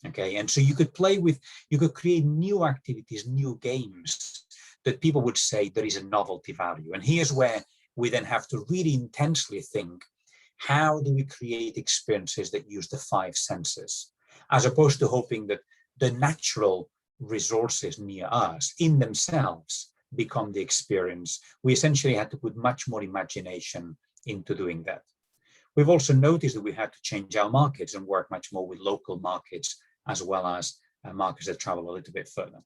Okay, and so you could create new activities, new games that people would say there is a novelty value. And here's where we then have to really intensely think, how do we create experiences that use the 5 senses, as opposed to hoping that the natural resources near us in themselves become the experience. We essentially had to put much more imagination into doing that. We've also noticed that we had to change our markets and work much more with local markets, as well as markets that travel a little bit further.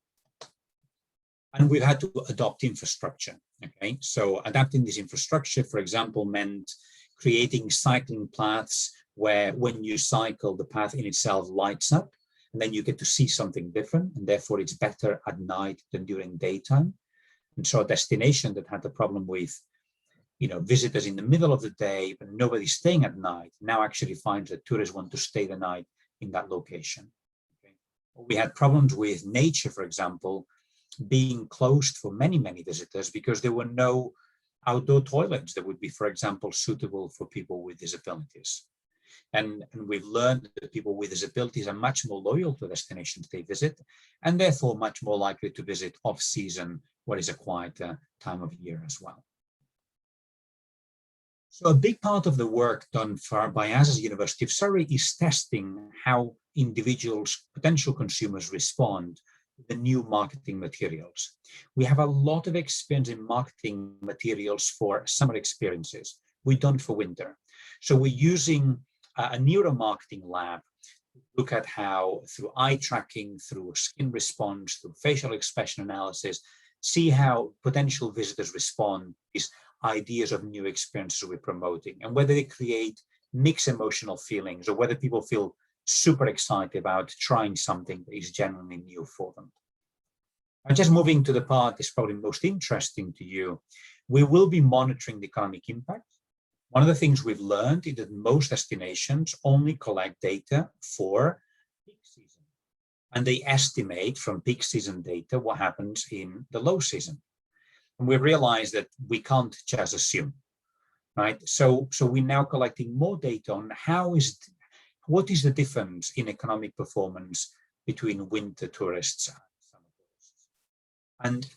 And we've had to adopt infrastructure. Okay, so adapting this infrastructure, for example, meant creating cycling paths where when you cycle, the path in itself lights up, and then you get to see something different, and therefore it's better at night than during daytime. And so a destination that had the problem with, visitors in the middle of the day, but nobody staying at night, now actually finds that tourists want to stay the night in that location. Okay. We had problems with nature, for example, being closed for many, many visitors because there were no outdoor toilets that would be, for example, suitable for people with disabilities. And we've learned that people with disabilities are much more loyal to destinations they visit, and therefore much more likely to visit off-season, what is a quieter time of year as well. So a big part of the work done by us as University of Surrey is testing how individuals, potential consumers, respond to the new marketing materials. We have a lot of experience in marketing materials for summer experiences. We don't for winter. So we're using a neuromarketing lab to look at how, through eye tracking, through skin response, through facial expression analysis, see how potential visitors respond to these ideas of new experiences we're promoting, and whether they create mixed emotional feelings or whether people feel super excited about trying something that is genuinely new for them. And just moving to the part that's probably most interesting to you, we will be monitoring the economic impact. One of the things we've learned is that most destinations only collect data for peak season, and they estimate from peak season data what happens in the low season. And we realized that we can't just assume, right? So we're now collecting more data on what is the difference in economic performance between winter tourists and summer tourists.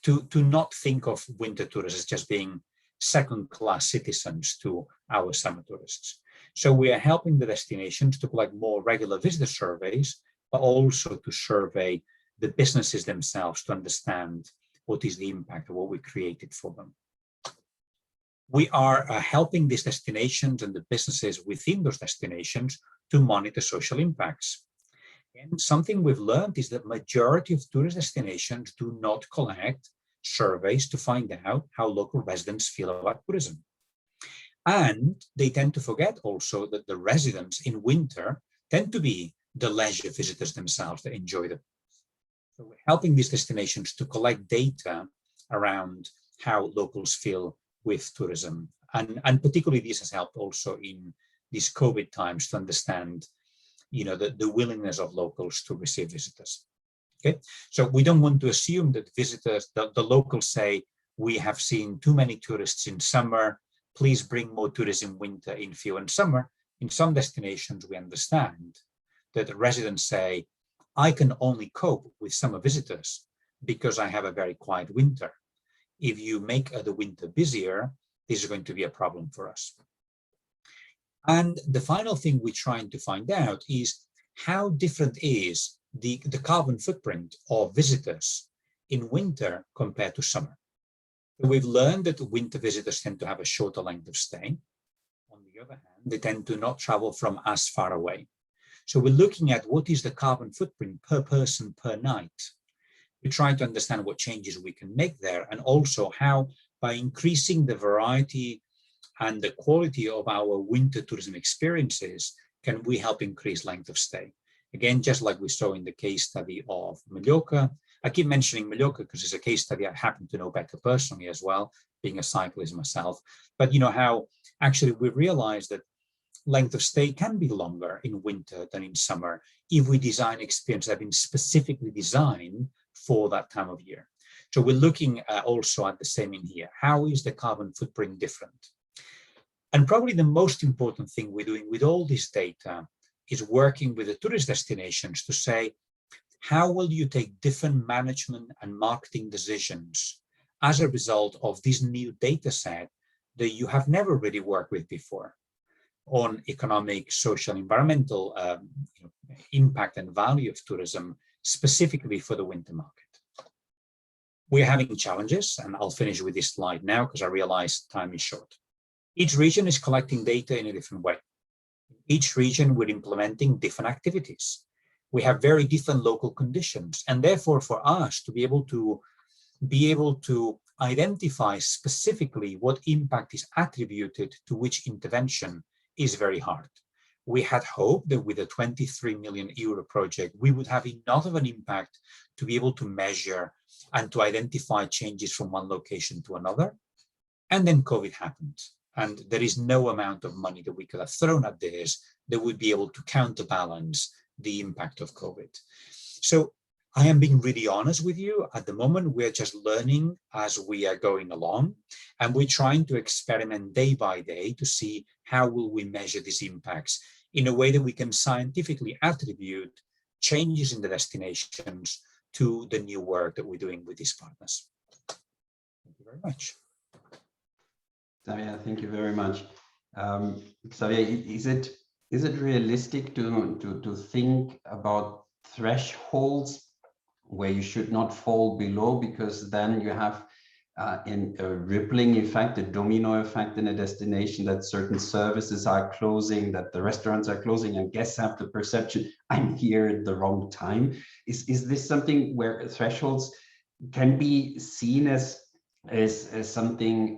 And to not think of winter tourists as just being second-class citizens to our summer tourists. So we are helping the destinations to collect more regular visitor surveys, but also to survey the businesses themselves to understand what is the impact of what we created for them. We are helping these destinations and the businesses within those destinations to monitor social impacts. And something we've learned is that majority of tourist destinations do not collect surveys to find out how local residents feel about tourism. And they tend to forget also that the residents in winter tend to be the leisure visitors themselves that enjoy the place. So we're helping these destinations to collect data around how locals feel with tourism. And particularly this has helped also in these COVID times to understand, the willingness of locals to receive visitors. Okay, so we don't want to assume that visitors, the locals say, we have seen too many tourists in summer, please bring more tourists in winter, in few in summer. In some destinations, we understand that the residents say, I can only cope with summer visitors because I have a very quiet winter. If you make the winter busier, this is going to be a problem for us. And the final thing we're trying to find out is how different is the carbon footprint of visitors in winter compared to summer. So we've learned that winter visitors tend to have a shorter length of stay. On the other hand, they tend to not travel from as far away. So we're looking at what is the carbon footprint per person per night. We're trying to understand what changes we can make there, and also how, by increasing the variety and the quality of our winter tourism experiences, can we help increase length of stay. Again, just like we saw in the case study of Mallorca. I keep mentioning Mallorca because it's a case study I happen to know better personally as well, being a cyclist myself. But how actually we realized that length of stay can be longer in winter than in summer if we design experiences that have been specifically designed for that time of year. So we're looking also at the same in here. How is the carbon footprint different? And probably the most important thing we're doing with all this data is working with the tourist destinations to say, how will you take different management and marketing decisions as a result of this new data set that you have never really worked with before on economic, social, environmental impact and value of tourism, specifically for the winter market. We're having challenges, and I'll finish with this slide now because I realize time is short. Each region is collecting data in a different way. Each region, we're implementing different activities. We have very different local conditions, and therefore for us to be able to identify specifically what impact is attributed to which intervention is very hard. We had hoped that with a 23 million euro project, we would have enough of an impact to be able to measure and to identify changes from one location to another. And then COVID happened. And there is no amount of money that we could have thrown at this that would be able to counterbalance the impact of COVID. So I am being really honest with you. At the moment, we're just learning as we are going along, and we're trying to experiment day by day to see how will we measure these impacts in a way that we can scientifically attribute changes in the destinations to the new work that we're doing with these partners. Thank you very much. Xavier, thank you very much. Xavier, is it realistic to think about thresholds where you should not fall below, because then you have a rippling effect, a domino effect in a destination, that certain services are closing, that the restaurants are closing, and guests have the perception, I'm here at the wrong time. Is this something where thresholds can be seen as something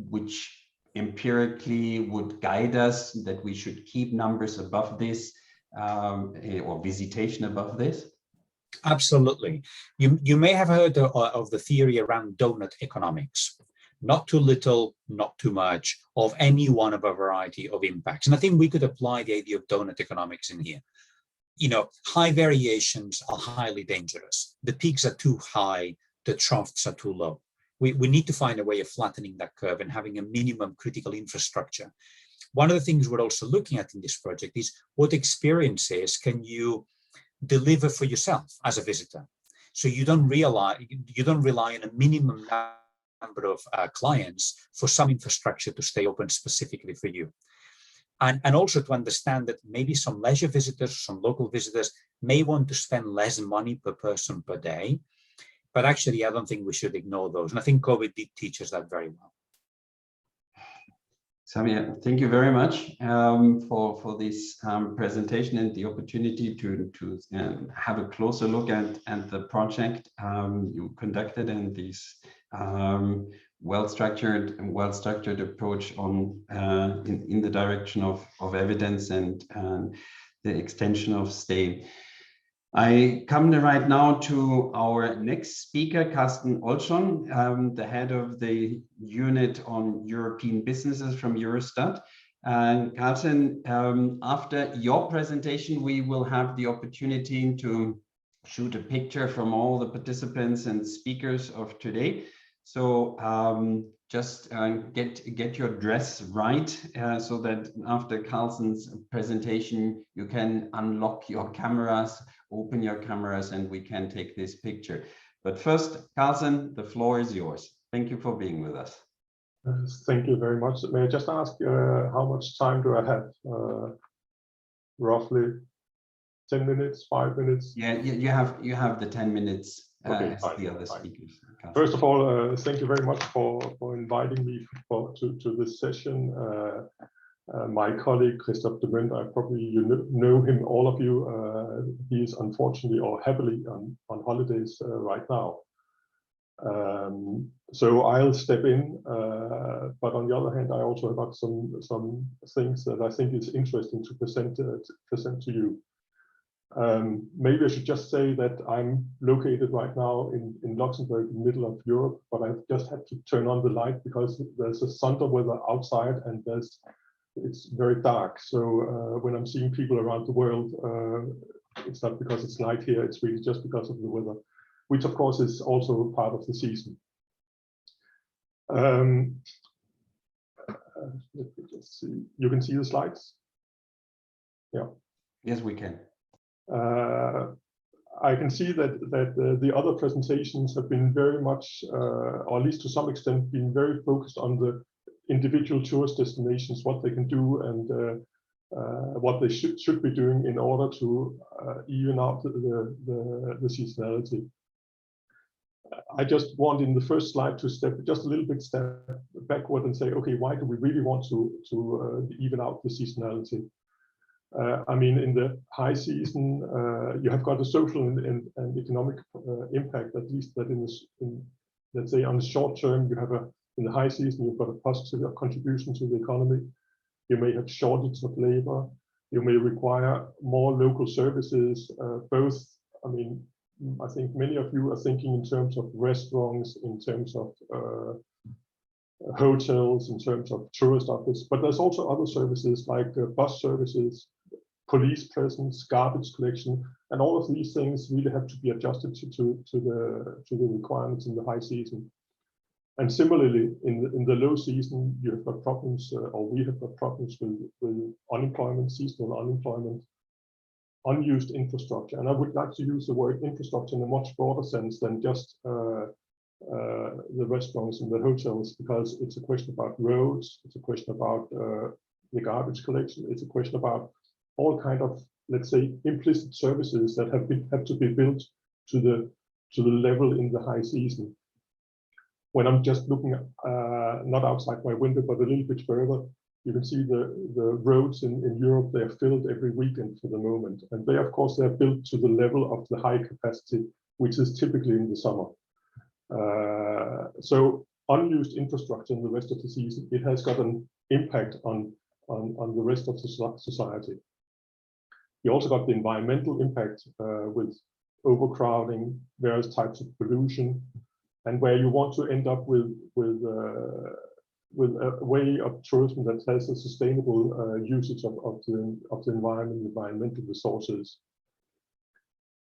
which empirically would guide us, that we should keep numbers above this or visitation above this? Absolutely. You may have heard of the theory around donut economics. Not too little, not too much of any one of a variety of impacts. And I think we could apply the idea of donut economics in here. You know, high variations are highly dangerous. The peaks are too high, the troughs are too low. We need to find a way of flattening that curve and having a minimum critical infrastructure. One of the things we're also looking at in this project is what experiences can you deliver for yourself as a visitor, so you don't rely on a minimum number of clients for some infrastructure to stay open specifically for you, and also to understand that maybe some leisure visitors, some local visitors may want to spend less money per person per day, but actually I don't think we should ignore those, and I think COVID did teach us that very well. Xavier, thank you very much for this presentation and the opportunity to have a closer look at the project you conducted and this well-structured approach on in the direction of evidence and the extension of stay. I come right now to our next speaker, Carsten Olschon, the head of the unit on European businesses from Eurostat. And Carsten, after your presentation, we will have the opportunity to shoot a picture from all the participants and speakers of today. So just get your dress right so that after Carsten's presentation, you can unlock your cameras, open your cameras, and we can take this picture. But first, Carsten, the floor is yours. Thank you for being with us. Thank you very much. May I just ask how much time do I have? Roughly 10 minutes, 5 minutes? Yeah, you have the 10 minutes okay, as the other speakers. Carsten. First of all, thank you very much for inviting me to this session. My colleague, Christoph de Munt, you know him, all of you. He is unfortunately or happily on holidays right now. So I'll step in, but on the other hand, I also got some things that I think is interesting to present to you. Maybe I should just say that I'm located right now in Luxembourg, in the middle of Europe, but I just had to turn on the light because there's a thunder weather outside and it's very dark. So when I'm seeing people around the world, it's not because it's night here, it's really just because of the weather, which of course is also part of the season. Let me just see. You can see the slides? Yeah. Yes, we can. I can see that the other presentations have been very much, or at least to some extent, been very focused on the individual tourist destinations, what they can do, and what they should be doing in order to even out the seasonality. I just want in the first slide to step just a little bit backward and say, okay, why do we really want to even out the seasonality? I mean, in the high season, you have got a social and economic impact, at least that in let's say on the short term, you have in the high season, you've got a positive contribution to the economy. You may have shortage of labor. You may require more local services, both, I mean, I think many of you are thinking in terms of restaurants, in terms of hotels, in terms of tourist office, but there's also other services like bus services, police presence, garbage collection, and all of these things really have to be adjusted to the requirements in the high season. And similarly, in the low season, you have got problems, or we have got problems with unemployment, seasonal unemployment, unused infrastructure. And I would like to use the word infrastructure in a much broader sense than just the restaurants and the hotels, because it's a question about roads, it's a question about the garbage collection, it's a question about all kind of, let's say, implicit services that have to be built to the level in the high season. When I'm just looking at, not outside my window, but a little bit further, you can see the roads in Europe, they are filled every weekend for the moment. And they, of course, they're built to the level of the high capacity, which is typically in the summer. So unused infrastructure in the rest of the season, it has got an impact on the rest of the society. You also got the environmental impact with overcrowding, various types of pollution, and where you want to end up with a way of tourism that has a sustainable usage of the environment, environmental resources.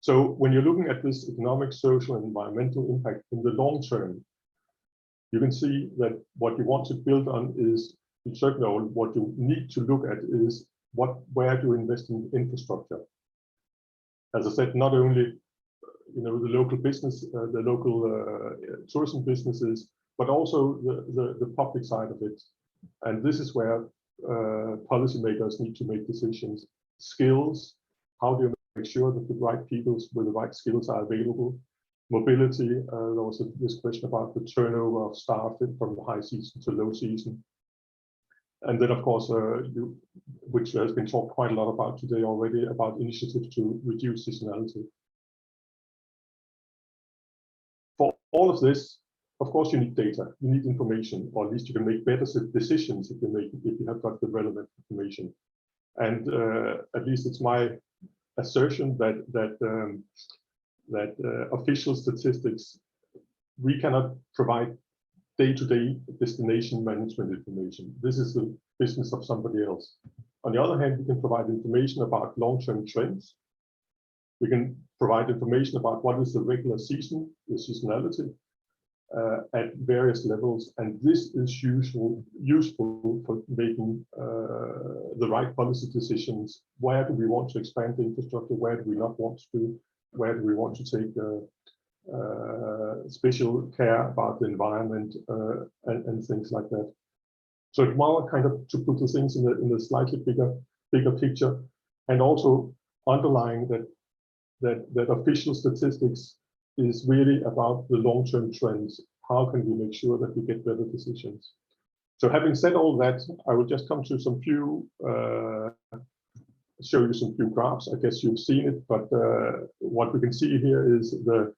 So when you're looking at this economic, social, and environmental impact in the long term, you can see that what you want to build on is, certainly what you need to look at is where to invest in infrastructure. As I said, not only the local business, the local tourism businesses, but also the public side of it. And this is where policymakers need to make decisions. Skills, how do you make sure that the right people with the right skills are available? Mobility, there was this question about the turnover of staff from the high season to low season. And then, of course, which has been talked quite a lot about today already, about initiatives to reduce seasonality. For all of this, of course, you need data, you need information, or at least you can make better decisions if you have got the relevant information. And at least it's my assertion that official statistics, we cannot provide day-to-day destination management information. This is the business of somebody else. On the other hand, we can provide information about long-term trends. We can provide information about what is the regular season, the seasonality, at various levels. And this is useful for making the right policy decisions. Where do we want to expand the infrastructure? Where do we not want to do? Where do we want to take special care about the environment and things like that? So it's more kind of to put the things in a slightly bigger picture, and also underlying that official statistics is really about the long-term trends. How can we make sure that we get better decisions? So having said all that, I will just come to some few, show you some few graphs. I guess you've seen it, but what we can see here is the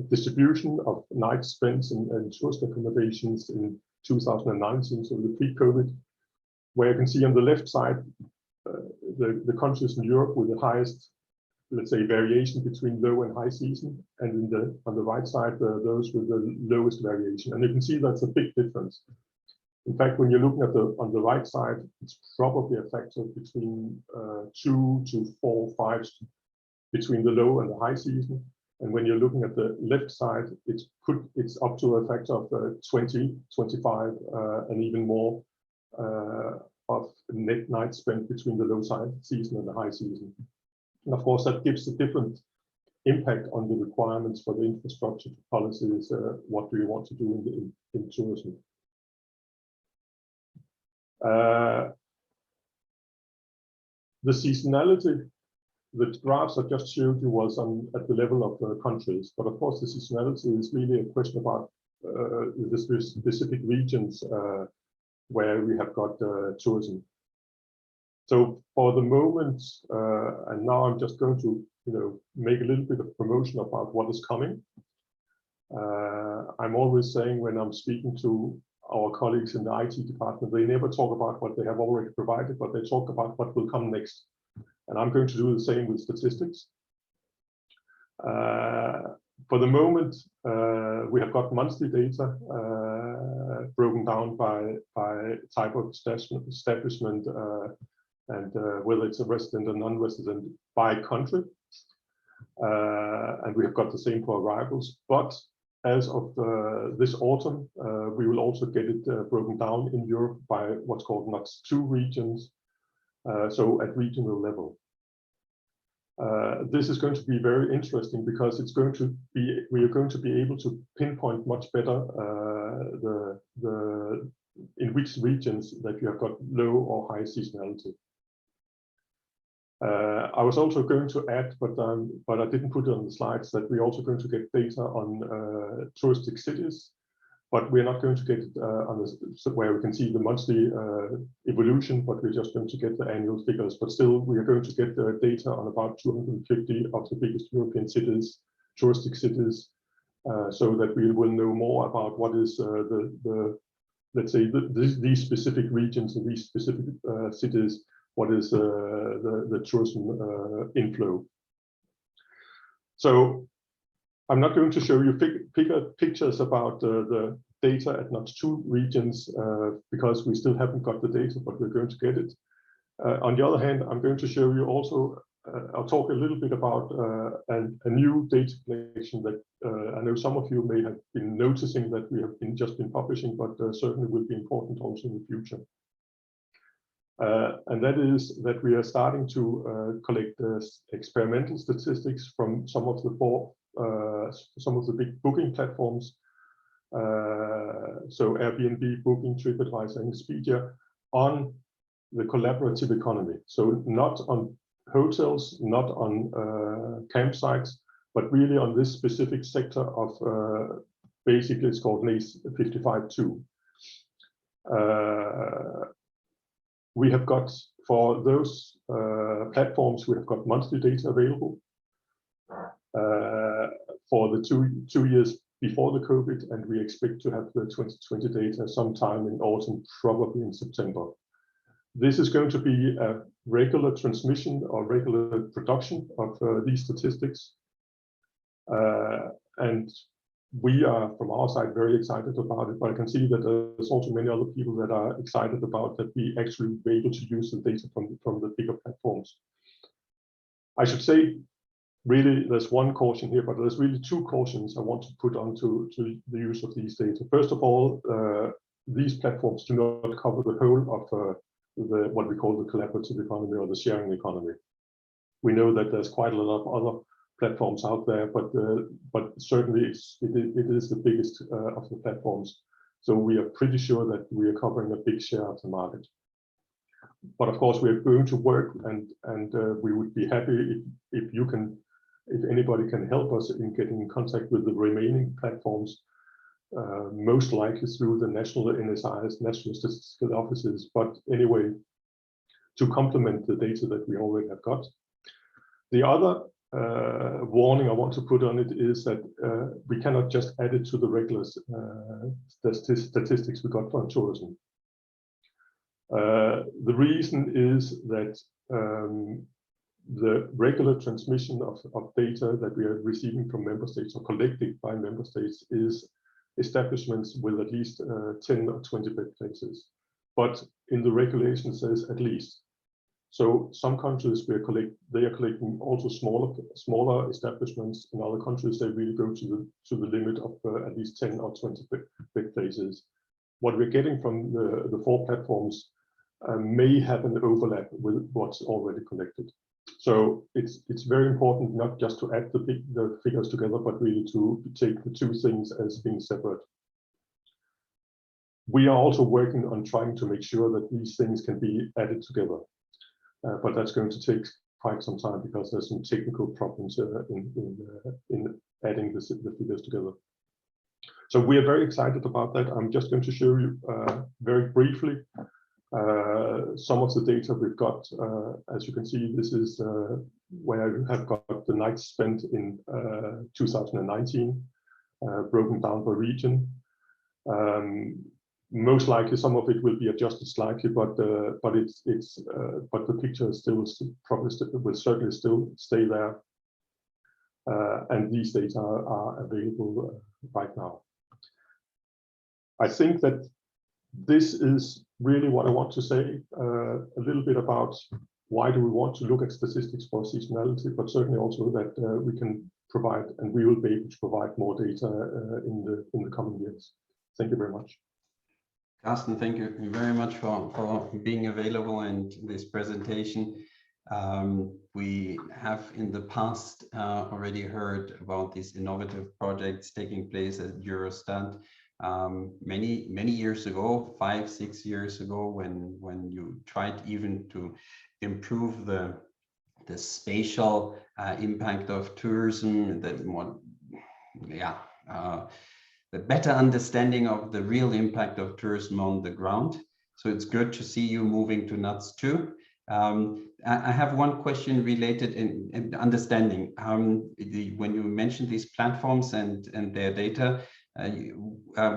distribution of night spends and tourist accommodations in 2019, so the pre-COVID, where you can see on the left side, the countries in Europe with the highest, let's say, variation between low and high season, and on the right side, those with the lowest variation. And you can see that's a big difference. In fact, when you're looking at on the right side, it's probably a factor between 2 to 4, 5 between the low and the high season. And when you're looking at the left side, it's up to a factor of 20, 25, and even more net night spent between the low season and the high season. And of course, that gives a different impact on the requirements for the infrastructure policies. What do you want to do in tourism? The seasonality, the graphs I just showed you was at the level of countries, but of course the seasonality is really a question about the specific regions where we have got tourism. So for the moment, and now I'm just going to make a little bit of promotion about what is coming. I'm always saying when I'm speaking to our colleagues in the IT department, they never talk about what they have already provided, but they talk about what will come next. And I'm going to do the same with statistics. For the moment, we have got monthly data broken down by type of establishment and whether it's a resident or non-resident by country. And we have got the same for arrivals. But as of this autumn, we will also get it broken down in Europe by what's called NOTS2 regions, so at regional level. This is going to be very interesting because it's going to be, we are going to be able to pinpoint much better in which regions that you have got low or high seasonality. I was also going to add, but I didn't put it on the slides, that we're also going to get data on touristic cities, but we're not going to get it on where we can see the monthly evolution, but we're just going to get the annual figures. But still, we are going to get the data on about 250 of the biggest European cities, touristic cities, so that we will know more about what is let's say these specific regions and these specific cities. What is the tourism inflow? So I'm not going to show you pictures about the data at NOTS2 regions because we still haven't got the data, but we're going to get it. On the other hand, I'm going to show you also, I'll talk a little bit about a new data collection that I know some of you may have been noticing that we have just been publishing, but certainly will be important also in the future. And that is that we are starting to collect experimental statistics from some of the big booking platforms. So Airbnb, Booking, TripAdvisor, and Expedia on the collaborative economy. So not on hotels, not on campsites, but really on this specific sector of basically it's called NACE 55.2. We have got, for those platforms, we have got monthly data available for the two years before the COVID, and we expect to have the 2020 data sometime in autumn, probably in September. This is going to be a regular transmission or regular production of these statistics. And we are, from our side, very excited about it, but I can see that there's also many other people that are excited about that we actually be able to use the data from the bigger platforms. I should say, really, there's one caution here, but there's really two cautions I want to put onto the use of these data. First of all, these platforms do not cover the whole of what we call the collaborative economy or the sharing economy. We know that there's quite a lot of other platforms out there, but certainly it is the biggest of the platforms. So we are pretty sure that we are covering a big share of the market. But of course, we are going to work, and we would be happy if anybody can help us in getting in contact with the remaining platforms, most likely through the national NSIs, National Statistical Offices. But anyway, to complement the data that we already have got. The other warning I want to put on it is that we cannot just add it to the regular statistics we got from tourism. The reason is that the regular transmission of data that we are receiving from member states or collected by member states is establishments with at least 10 or 20 bed places. But in the regulation it says at least. So some countries they are collecting also smaller establishments. In other countries, they really go to the limit of at least 10 or 20 bed places. What we're getting from the four platforms may have an overlap with what's already collected. So it's very important not just to add the figures together, but really to take the two things as being separate. We are also working on trying to make sure that these things can be added together, but that's going to take quite some time because there's some technical problems in adding the figures together. So we are very excited about that. I'm just going to show you very briefly some of the data we've got. As you can see, this is where you have got the nights spent in 2019, broken down by region. Most likely, some of it will be adjusted slightly, but the picture is still probably will certainly still stay there, and these data are available right now. I think that this is really what I want to say a little bit about why do we want to look at statistics for seasonality, but certainly also that we can provide and we will be able to provide more data in the coming years. Thank you very much. Carsten, thank you very much for being available and this presentation. We have in the past already heard about these innovative projects taking place at Eurostat many years ago, 5-6 years ago, when you tried even to improve the spatial impact of tourism, the better understanding of the real impact of tourism on the ground. So it's good to see you moving to NUTS too. I have one question related in understanding. When you mentioned these platforms and their data,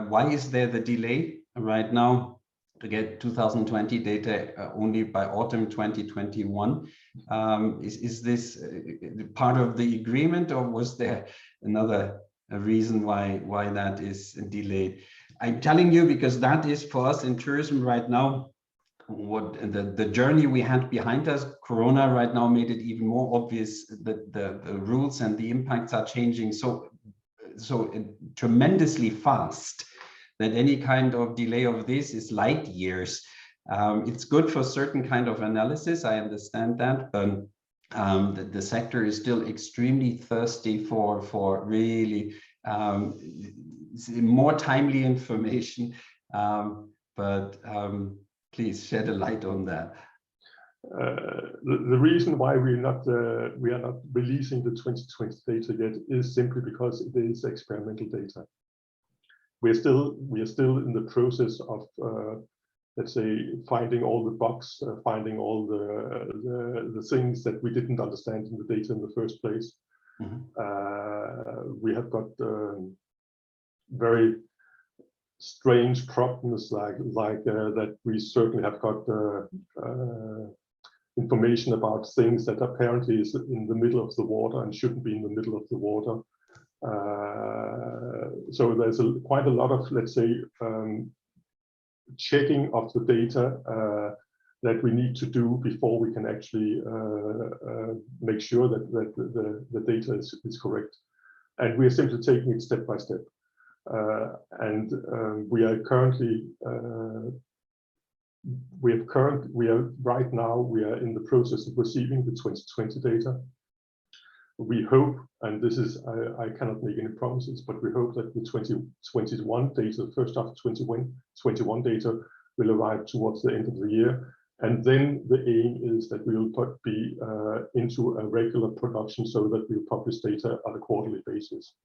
why is there the delay right now to get 2020 data only by autumn 2021? Is this part of the agreement, or was there another reason why that is delayed? I'm telling you because that is for us in tourism right now what the journey we had behind us. Corona right now made it even more obvious that the rules and the impacts are changing so tremendously fast that any kind of delay of this is light years. It's good for certain kind of analysis, I understand that, but the sector is still extremely thirsty for really more timely information. Please shed a light on that. The reason why we are not releasing the 2020 data yet is simply because it is experimental data. We are still in the process of let's say finding all the bugs, finding all the things that we didn't understand in the data in the first place. We have got very strange problems like that. We certainly have got information about things that apparently is in the middle of the water and shouldn't be in the middle of the water. So there's quite a lot of, let's say, checking of the data that we need to do before we can actually make sure that the data is correct. And we are simply taking it step by step. We are currently right now in the process of receiving the 2020 data. We hope, and this is I cannot make any promises, but we hope that the 2021 data, the first half of 2021 data, will arrive towards the end of the year. And then the aim is that we will be into a regular production so that we'll publish data on a quarterly basis.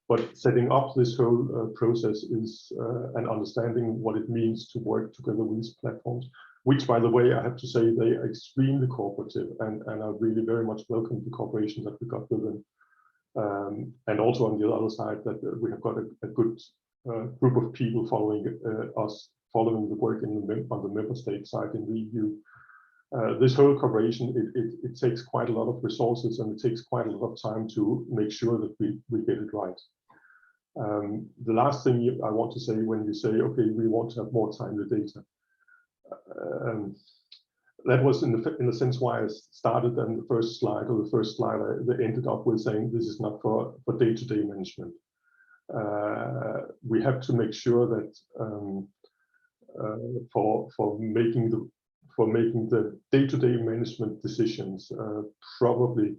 But setting up this whole process is an understanding what it means to work together with these platforms, which, by the way, I have to say they are extremely cooperative, and I really very much welcome the cooperation that we got with them. And also on the other side, that we have got a good group of people following us, following the work on the member state side in the EU. This whole cooperation, it takes quite a lot of resources, and it takes quite a lot of time to make sure that we get it right. The last thing I want to say when you say, okay, we want to have more timely data. That was in the sense why I started on the first slide, or the first slide I ended up with saying this is not for day-to-day management. We have to make sure that for making the day-to-day management decisions, probably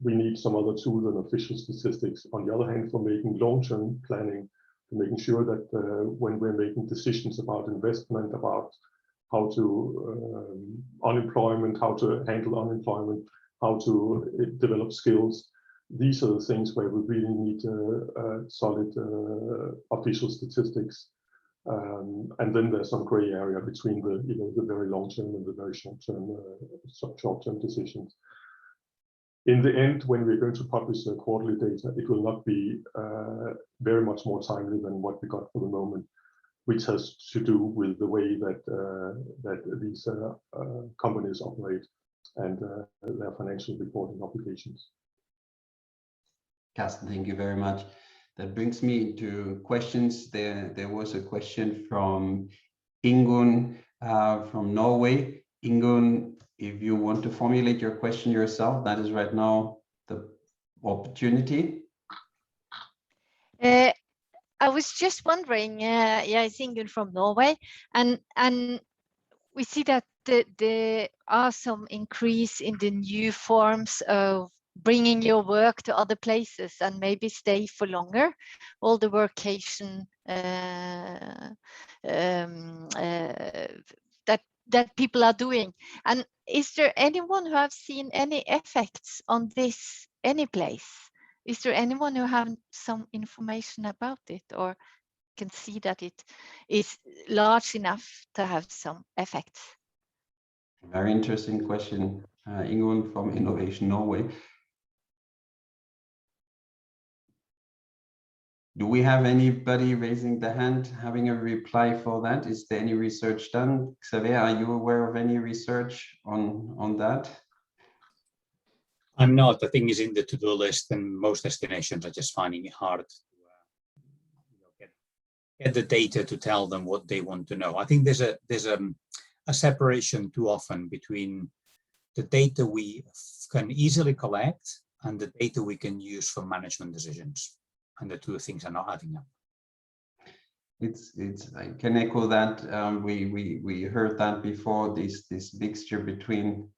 we need some other tool than official statistics. On the other hand, for making long-term planning, for making sure that when we're making decisions about investment, about how to unemployment, how to handle unemployment, how to develop skills, these are the things where we really need solid official statistics. And then there's some gray area between the very long-term and the very short-term decisions. In the end, when we're going to publish the quarterly data, it will not be very much more timely than what we got for the moment, which has to do with the way that these companies operate and their financial reporting obligations. Carsten, thank you very much. That brings me to questions. There was a question from Ingun from Norway. Ingun, if you want to formulate your question yourself, that is right now the opportunity. I was just wondering, it's Ingun from Norway, and we see that there are some increase in the new forms of bringing your work to other places and maybe stay for longer, all the workation that people are doing. And is there anyone who have seen any effects on this any place? Is there anyone who have some information about it or can see that it is large enough to have some effects? Very interesting question, Ingun from Innovation Norway. Do we have anybody raising the hand, having a reply for that? Is there any research done? Xavier, are you aware of any research on that? I'm not. The thing is in the to-do list, and most destinations are just finding it hard to get the data to tell them what they want to know. I think there's a separation too often between the data we can easily collect and the data we can use for management decisions. And the two things are not adding up. I can echo that. We heard that before, this mixture between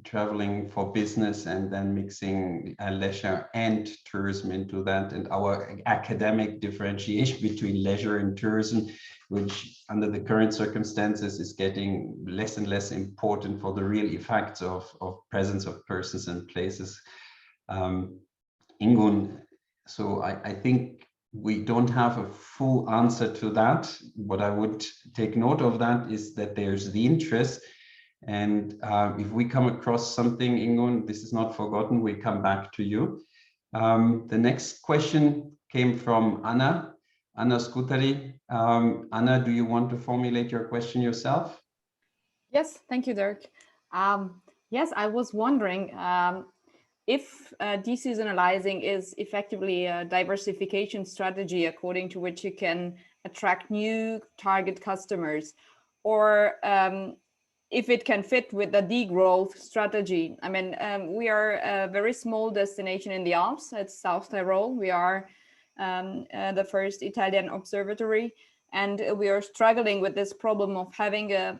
traveling for business and then mixing leisure and tourism into that, and our academic differentiation between leisure and tourism, which under the current circumstances is getting less and less important for the real effects of presence of persons and places. Ingun, so I think we don't have a full answer to that. What I would take note of that is that there's the interest. And if we come across something, Ingun, this is not forgotten, we come back to you. The next question came from Anna Skutari. Anna, do you want to formulate your question yourself? Yes, thank you, Dirk. Yes, I was wondering, if deseasonalizing is effectively a diversification strategy according to which you can attract new target customers, or if it can fit with the degrowth strategy. I mean, we are a very small destination in the Alps. It's South Tyrol. We are the first Italian observatory, and we are struggling with this problem of having a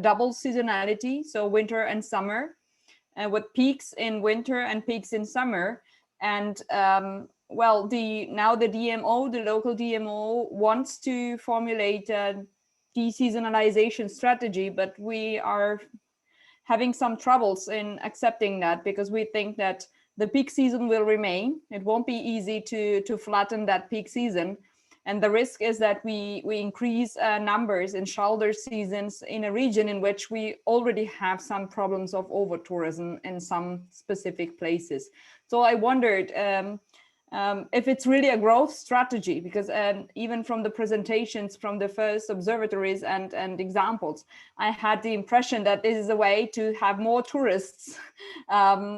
double seasonality, so winter and summer. With peaks in winter and peaks in summer. And well, now the DMO, the local DMO, wants to formulate a deseasonalization strategy, but we are having some troubles in accepting that because we think that the peak season will remain. It won't be easy to flatten that peak season. And the risk is that we increase numbers in shoulder seasons in a region in which we already have some problems of over-tourism in some specific places. So I wondered if it's really a growth strategy, because even from the presentations from the first observatories and examples, I had the impression that this is a way to have more tourists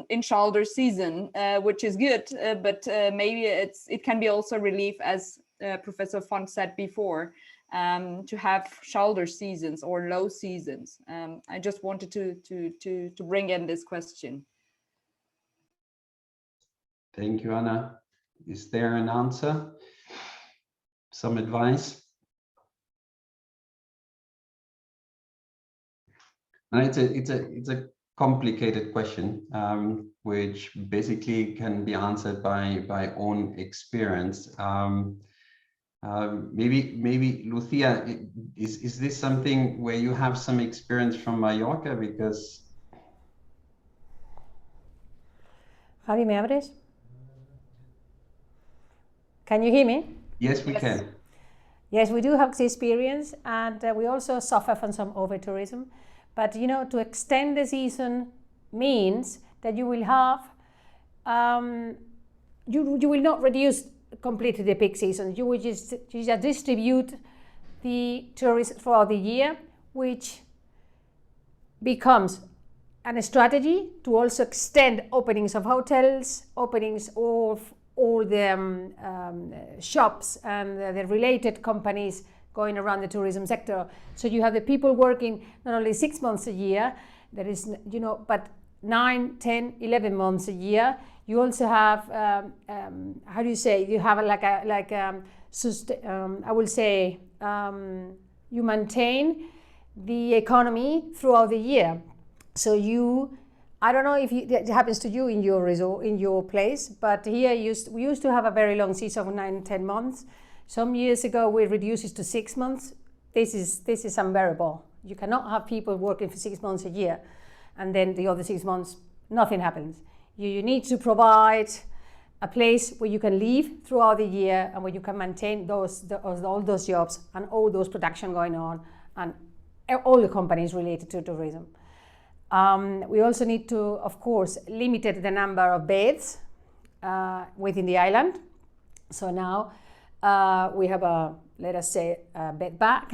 in shoulder season, which is good, but maybe it can be also relief, as Professor Font said before, to have shoulder seasons or low seasons. I just wanted to bring in this question. Thank you, Anna. Is there an answer? Some advice? And it's a complicated question, which basically can be answered by own experience. Maybe Lucia, is this something where you have some experience from Mallorca? Because Javi, ¿me abres? Can you hear me? yes, we can. Yes, we do have this experience, and we also suffer from some over-tourism. But you know, to extend the season means that you will have, you will not reduce completely the peak season. You will just distribute the tourists throughout the year, which becomes a strategy to also extend openings of hotels, openings of all the shops and the related companies going around the tourism sector. So you have the people working not only 6 months a year, that is, you know, but 9, 10, 11 months a year. You also have, how do you say, you have I will say, you maintain the economy throughout the year. So I don't know if it happens to you in your resort, in your place, but here we used to have a very long season of 9, 10 months. Some years ago, we reduced it to 6 months. This is unbearable. You cannot have people working for 6 months a year, and then the other 6 months, nothing happens. You need to provide a place where you can live throughout the year and where you can maintain all those jobs and all those production going on and all the companies related to tourism. We also need to, of course, limit the number of beds within the island. So now we have let us say, a bed bag.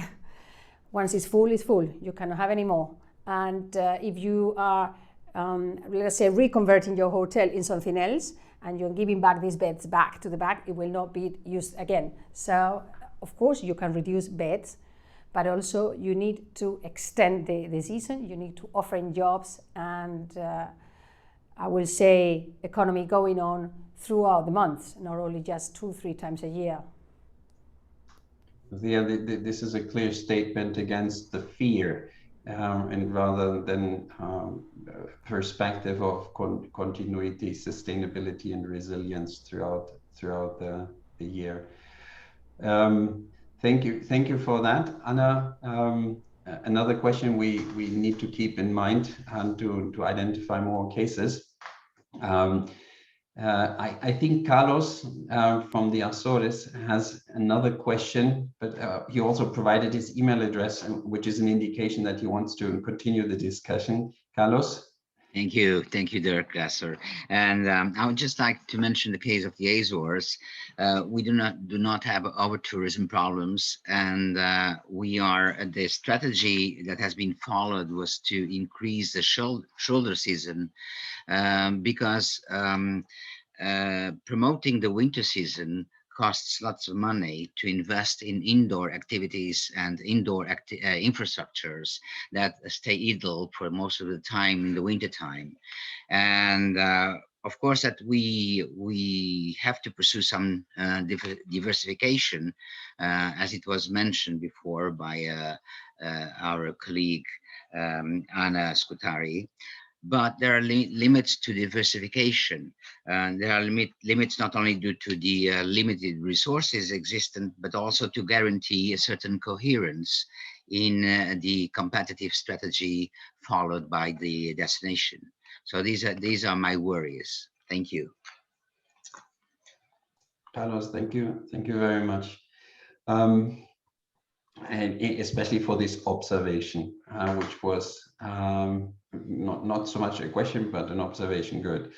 Once it's full, it's full. You cannot have any more. And if you are, let us say, reconverting your hotel in something else, and you're giving back these beds back to the back, it will not be used again. So, of course, you can reduce beds, but also you need to extend the season. You need to offer jobs and I will say economy going on throughout the months, not only just 2-3 times a year. Yeah, this is a clear statement against the fear, and rather than perspective of continuity, sustainability, and resilience throughout the year. Thank you for that, Anna. Another question we need to keep in mind and to identify more cases. I think Carlos from the Azores has another question, but he also provided his email address, which is an indication that he wants to continue the discussion. Carlos? Thank you, Dirk Gasser. And I would just like to mention the case of the Azores. We do not have over-tourism problems, and the strategy that has been followed was to increase the shoulder season because promoting the winter season costs lots of money to invest in indoor activities and indoor infrastructures that stay idle for most of the time in the winter time. And of course that we have to pursue some diversification, as it was mentioned before by our colleague Anna Scutari. But there are limits to diversification. There are limits not only due to the limited resources existent, but also to guarantee a certain coherence in the competitive strategy followed by the destination. So these are my worries. Thank you. Carlos, thank you very much. And especially for this observation, which was not so much a question, but an observation. Good.